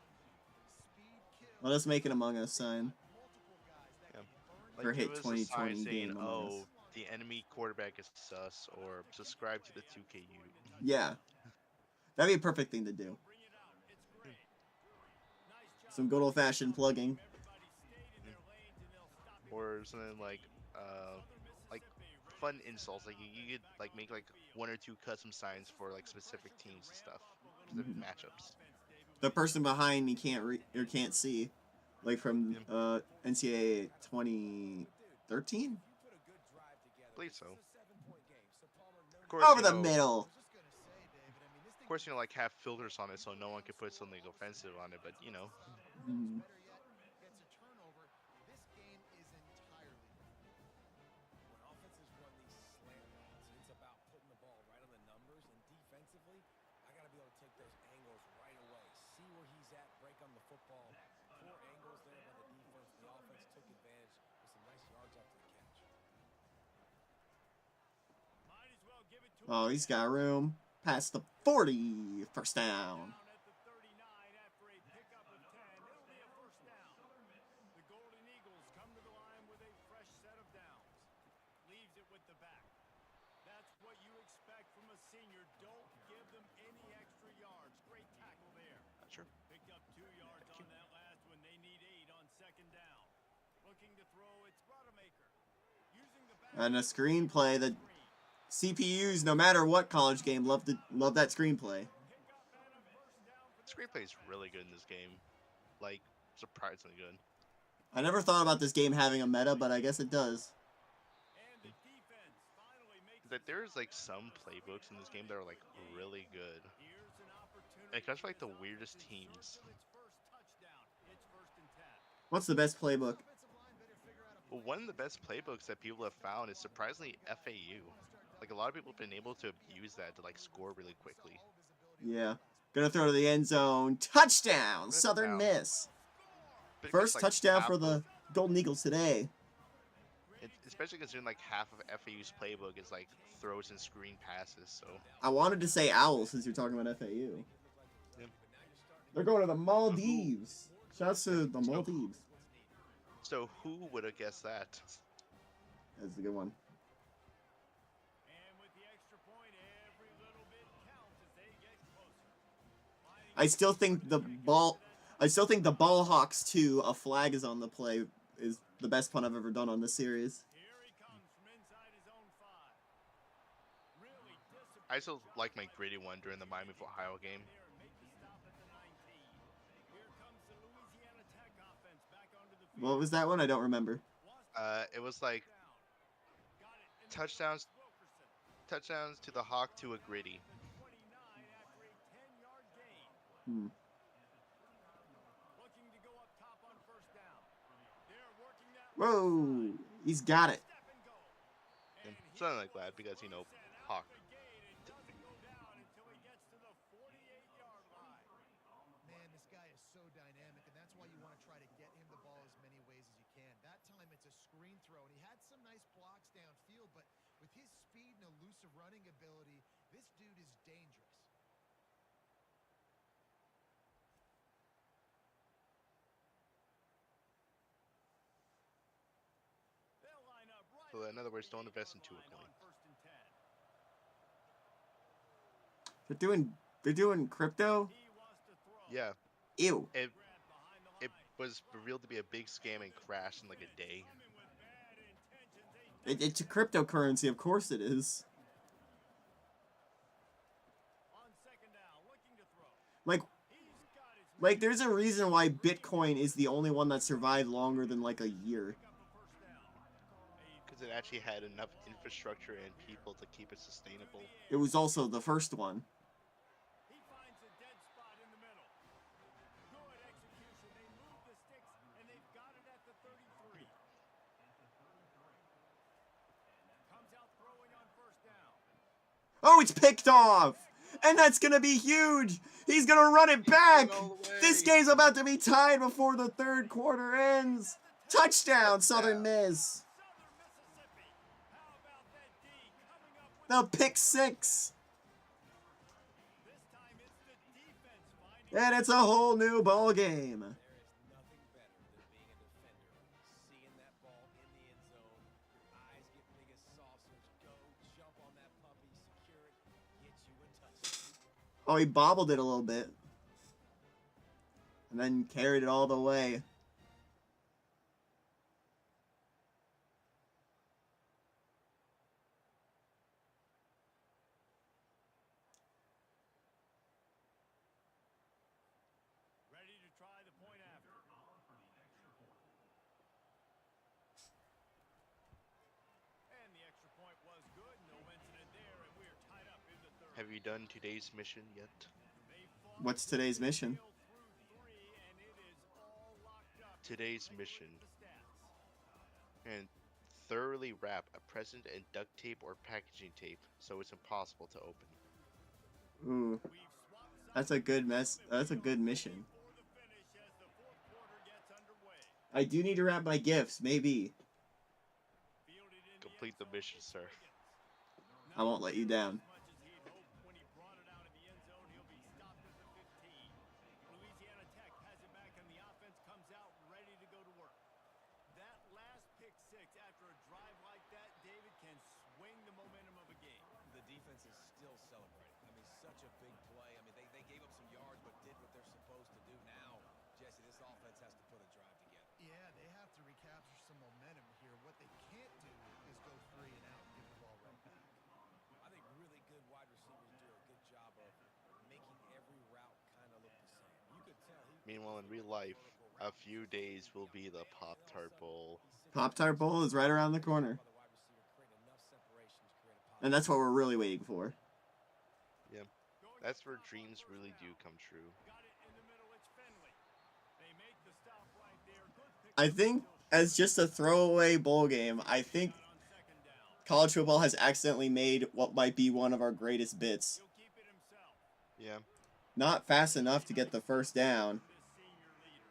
Let us make an Among Us sign. Yeah. For Like give hit us a sign 2020 saying, game Among Us. "Oh, the enemy quarterback is sus," or "Subscribe to the 2KU." Yeah. That'd be a perfect thing to do. Some good old-fashioned plugging. Or something like fun insults. Like you could like make like 1 or 2 custom signs for like specific teams and stuff, specific matchups. The person behind me can't see, like from NCAA 2013. I believe so. Of course, Over the middle. Of course, like have filters on it so no one can put something offensive on it. But Mm. When offenses run these slant routes, it's about putting the ball right on the numbers, and defensively, I got to be able to take those angles right away. See where he's at, break on the football. Poor angles there by the defense. The offense took advantage with some nice yards after the catch. Oh, he's got room. Past the 40. First down. sure. Picked up 2 yards on that last one. They need 8 on second down. Looking to throw, it's Rodemaker. Using the back And a screenplay. The CPUs, no matter what college game, love that screenplay. Screenplay is really good in this game. Like, surprisingly good. I never thought about this game having a meta, but I guess it does. That there's like some playbooks in this game that are like really good. And it comes from like the weirdest teams. What's the best playbook? Well, one of the best playbooks that people have found is surprisingly FAU. Like a lot of people have been able to abuse that to like score really quickly. Yeah. Gonna throw to the end zone. Touchdown! Southern Miss. But First like touchdown for the Golden Eagles today. Especially considering like half of FAU's playbook is like throws and screen passes. So I wanted to say Owls since you're talking about FAU. yeah. They're going to the Maldives. Shouts to the Maldives. So who would have guessed that? That's a good one. I still think the ball Hawks 2, a flag is on the play, is the best punt I've ever done on this series. I still like my gritty one during the Miami of Ohio game. What was that one? I don't remember. It was like touchdowns to the Hawk to a gritty. Whoa! He's got it. And something like that because Hawk. Man, this guy is so dynamic, and that's why you want to try to get him the ball as many ways as you can. That time it's a screen throw, and he had some nice blocks downfield, but with his speed and elusive running ability, this dude is dangerous. So in other words, don't invest in Tua coin. They're doing crypto? Yeah. Ew. It was revealed to be a big scam and crashed in like a day. It's a cryptocurrency, of course it is. Like there's a reason why Bitcoin is the only one that survived longer than like a year. Because it actually had enough infrastructure and people to keep it sustainable. It was also the first one. Oh, it's picked off! And that's gonna be huge! He's gonna run it back! This game's about to be tied before the third quarter ends! Touchdown, Southern Miss! The pick 6! And it's a whole new ball game. There is nothing better than being a defender, seeing that ball in the end zone, your eyes get big as saucers, go jump on that puppy, secure it, get you a touchdown. Oh, he bobbled it a little bit. And then carried it all the way. Ready to try the point after. And the extra point was good. No incident there, and we are tied up in the third. Have you done today's mission yet? They fought What's today's mission? through three, and it is all locked up. Today's Take a look mission. at the stats. And thoroughly wrap a present in duct tape or packaging tape so it's impossible to open. Ooh, We've swapped that's a good mess. That's a good mission. for the finish as the fourth quarter gets underway. I do need to wrap my gifts, maybe. Fielded in Complete the the end mission, zone sir. is Wiggins. I won't let you down. As much as he'd hoped when he brought it out of the end zone, he'll be stopped at the 15. Louisiana Tech has it back, and the offense comes out ready to go to work. That last pick six after a drive like that, David, can swing the momentum of a game. The defense is still celebrating. I mean, such a big play. I mean, they gave up some yards, but did what they're supposed to do. Now, Jesse, this offense has to put a drive together. Yeah, they have to recapture some momentum here. What they can't do is go 3 and out and give the ball right back. I think really good wide receivers do a good job of making every route kind of look the same. You could tell he. Meanwhile, in real life, a few days will be the Pop-Tart Bowl. Pop-Tart Bowl is right around the corner. And that's what we're really waiting for. Yeah, that's where dreams really do come true. Got it in the middle, it's Finley. They make the stop right there. Good pick. I think as just a throwaway bowl game, I think On second down. college football has accidentally made what might be one of our greatest bits. He'll keep it himself. Yeah, Not fast enough to get the first down. This senior leader.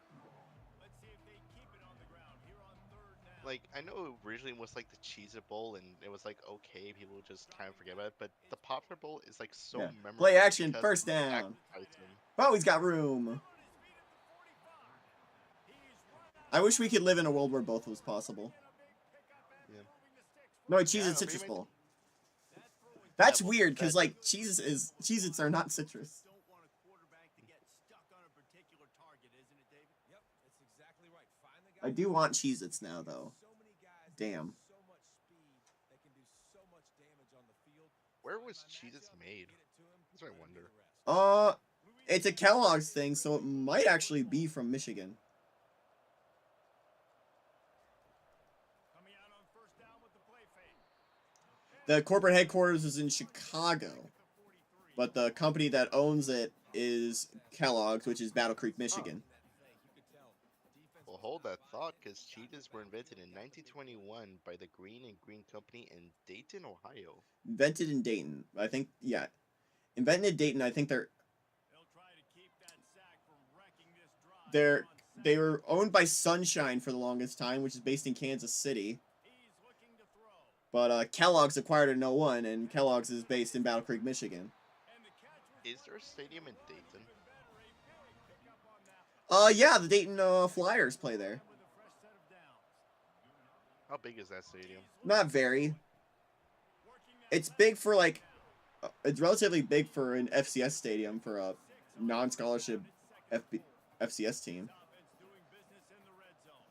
Let's see if they keep it on the ground here on third down. like I know originally it was like the Cheez-It Bowl and it was like okay, people would just kind of forget about it, but the Pop-Tart Bowl is like so Yeah. memorable. Play action, because first of the down. advertising. Oh, he's got room. On his feet at the 45. He's right out I wish we could live in a world where both was possible. a big pickup and Yeah. moving the sticks. No, Cheez-Its Yeah, Citrus maybe- Bowl. That throw is That's well, weird, because, that- like, Cheez-Its are not citrus. don't want a quarterback to get stuck on a particular target, isn't it, David? Yep, that's exactly right. Find the guy. I do want Cheez-Its now, though. So many guys Damn. with so much speed that can do so much damage on the field. Where Find was my Cheez-Its matchup, made? get it to him, That's what I let him do wonder. the rest. It's a Kellogg's thing, so it might actually be from Michigan. Coming out on first down with the play fake. The corporate headquarters is in Chicago, The 43. but the company that owns it is Kellogg's, which is Battle Creek, Michigan. That fake, you could tell. Defense Well, hold that thought, because Cheetos were invented in 1921 by the Green and Green Company in Dayton, Ohio. Invented in Dayton. I think, yeah. Invented in Dayton, I think They'll try to keep that sack from wrecking this drive. they were owned by Sunshine for the longest time, which is based in Kansas City. He's looking to throw. But Kellogg's acquired it in 01, and Kellogg's is based in Battle Creek, Michigan. And the catch was Is there a stadium in Dayton? even better. A big pickup on that Yeah, the Dayton Flyers play there. with a fresh set of downs. How big is that stadium? Not very. Working that It's big for, like, it's relatively big for an FCS stadium for a non-scholarship FCS team. offense doing business in the red zone.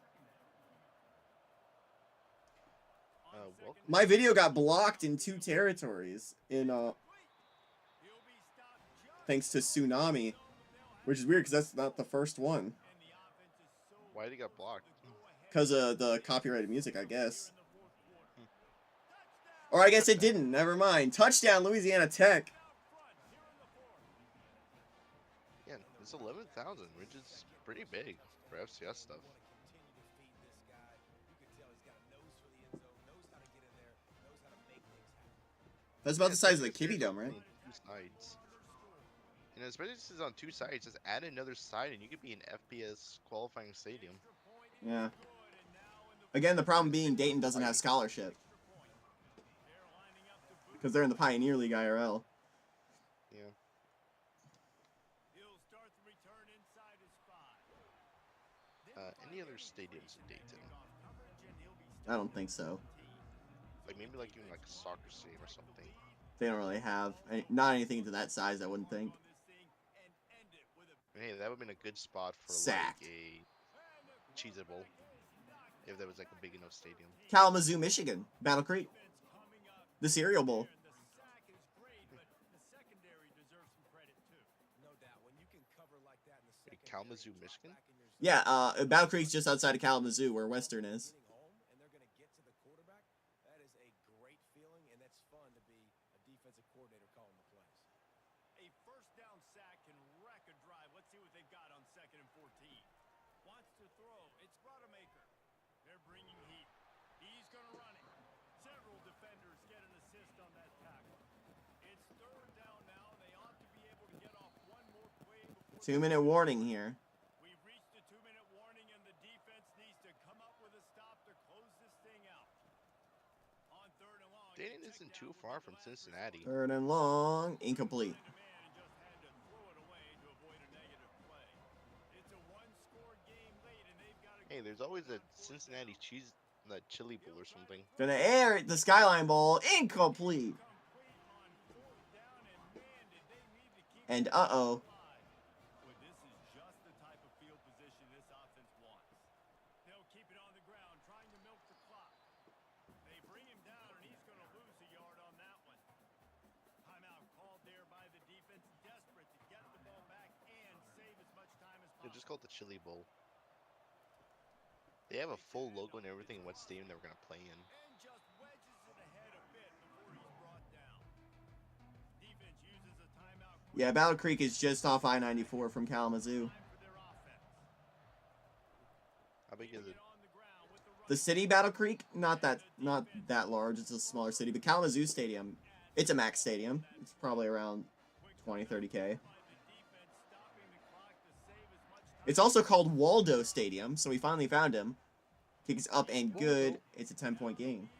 Well, My video got blocked in 2 territories in He'll be stopped just thanks to Tsunami, which is weird because that's not the first one. and the offense is so why did it get blocked? Because of the copyrighted music, I guess. Or I guess it didn't. Never mind. Touchdown, Louisiana Tech. Yeah, it's 11,000, which is pretty big for FCS stuff. continue to feed this guy. You could tell he's got a nose for the end zone, knows how to get in there, knows how to make things happen. That's about the size of the Kiddie Dome, right? On two sides. And especially since it's on two sides, just add another side and you could be an FBS qualifying stadium. Yeah. Again, the problem being Dayton doesn't have scholarship. Because they're in the Pioneer League IRL. Yeah. He'll start the return Any other stadiums in Dayton? I don't think so. Like maybe like even like a soccer stadium or something. They don't really have not anything to that size, I wouldn't think. Hey, that would have been a good spot for like Sacked. a Cheez It Bowl if there was like a big enough stadium. Kalamazoo, Michigan. Battle Creek. The Cereal Bowl. No doubt. When you can cover like that in the Wait, second, Kalamazoo, Michigan? Yeah, Battle Creek's just outside of Kalamazoo, where Western is. home and they're going to get to the quarterback, that is a great feeling, and that's fun to be a defensive coordinator calling the plays. A first down sack can wreck a drive. Let's see what they've got on 2nd and 14. Wants to throw. It's Rodemaker. They're bringing heat. He's going to run it. Several defenders get an assist on that tackle. It's 3rd down now. They ought to be able to get off one more play before 2-minute warning here. we've reached the 2-minute warning, and the defense needs to come up with a stop to close this thing out. On 3rd and long, Dayton isn't too far from Cincinnati. 3rd and long. Incomplete. man and just had to throw it away to avoid a negative play. It's a one-score game late, and they've got to Hey, there's always a Cincinnati cheese, that chili bowl or something. Gonna air it. The Skyline Bowl. Incomplete. complete on 4th down, and man, did they need to keep And it uh-oh. alive. But this is just the type of field position this offense wants. They'll keep it on the ground, trying to milk the clock. They bring him down, and he's going to lose a yard on that one. Timeout called there by the defense, desperate to get the ball back and save as much time as They possible. just called the chili bowl. They have a full logo and everything. What stadium they were gonna play in? And just wedges it ahead a bit before he's brought down. Defense uses a timeout. Yeah, Battle Creek is just off I-94 from Kalamazoo. Time for their offense. How big is it? On the ground with the run. The city Battle Creek, not that large. It's a smaller city. But Kalamazoo Stadium, it's a max stadium. It's probably around 20, 30K. By the defense, stopping the clock to save as much time. It's also called Waldo Stadium, so we finally found him. Kicks up and good. It's a 10-point game. You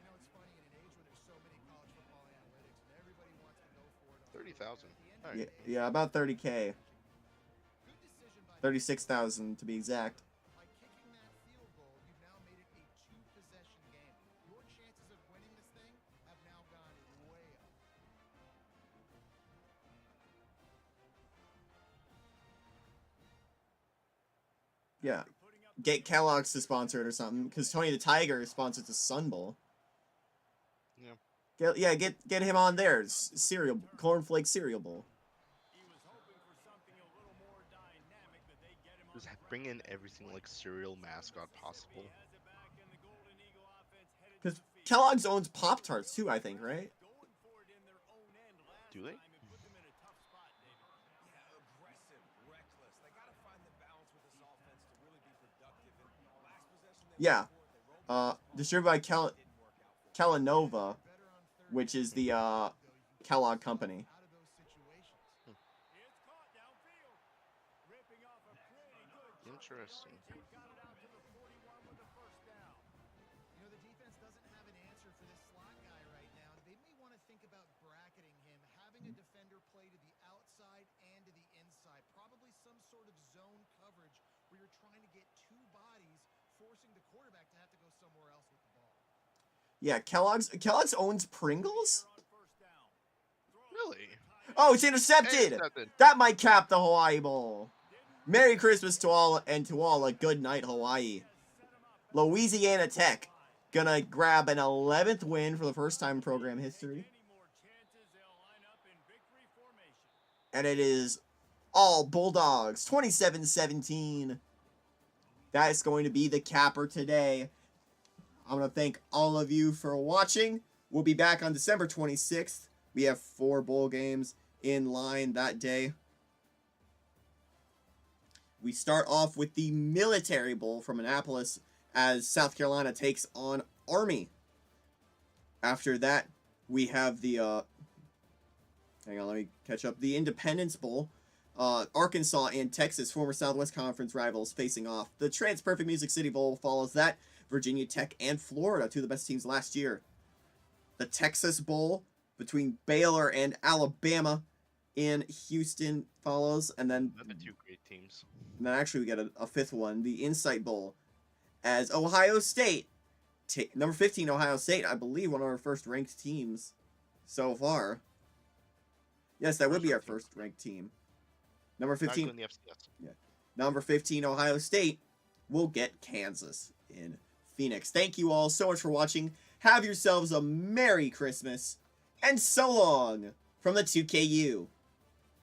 know, it's funny, in an age where there's so many college football analytics and everybody wants to go for it. 30,000. All Yeah, right. yeah, about 30K. Good decision by 36,000 to be exact. By kicking that field goal, you've now made it a 2-possession game. Your chances of winning this thing have now gone way up. Yeah. Get Kellogg's to sponsor it or something, because Tony the Tiger sponsors the Sun Bowl. Yeah. Get him on there. Cereal, cornflake cereal bowl. He was hoping for something a little more dynamic, but they get him on Just the bring in everything like cereal mascot possible. has it back, and the Golden Eagle offense headed Because to the field. Kellogg's owns Pop Tarts too, I think, right? Going for it in their own end last Do they? time. It put them in a tough spot, David. Yeah, aggressive, reckless. They got to find the balance with this offense to really be productive. And last possession, they Yeah. went for it. They rolled the Distributed by didn't work out for them. Kellanova, Better on 3rd which is the though, you can Kellogg get company. out of those situations. It's caught downfield. Ripping off a pretty good chunk of Interesting. yardage and got it out to the 41 with the first down. You know, the defense doesn't have an answer for this slot guy right now. They may want to think about bracketing him, having a defender play to the outside and to the inside. Probably some sort of zone coverage where you're trying to get two bodies, forcing the quarterback to have to go somewhere else with the ball. Yeah, Kellogg's owns Pringles? On first down. Really? Oh, it's intercepted! Intercepted. That might cap the Hawaii Bowl. Merry Christmas to all, and to all a good night, Hawaii. Louisiana Tech gonna grab an 11th win for the first time in program history. Any more chances, they'll line up in victory formation. And it is all Bulldogs, 27-17. That is going to be the capper today. I'm going to thank all of you for watching. We'll be back on December 26th. We have 4 bowl games in line that day. We start off with the Military Bowl from Annapolis as South Carolina takes on Army. After that, we have the hang on, let me catch up. The Independence Bowl. Arkansas and Texas, former Southwest Conference rivals, facing off. The Trans-Perfect Music City Bowl follows that. Virginia Tech and Florida, 2 of the best teams last year. The Texas Bowl between Baylor and Alabama. in Houston follows, and then Another two great teams. actually we get a fifth one, the Insight Bowl, as Ohio State, number 15 Ohio State, I believe one of our first ranked teams so far. Yes, that would be our first ranked team. Number 15. Not the FCS. Yeah. Number 15 Ohio State will get Kansas in Phoenix. Thank you all so much for watching. Have yourselves a Merry Christmas, and so long from the 2KU.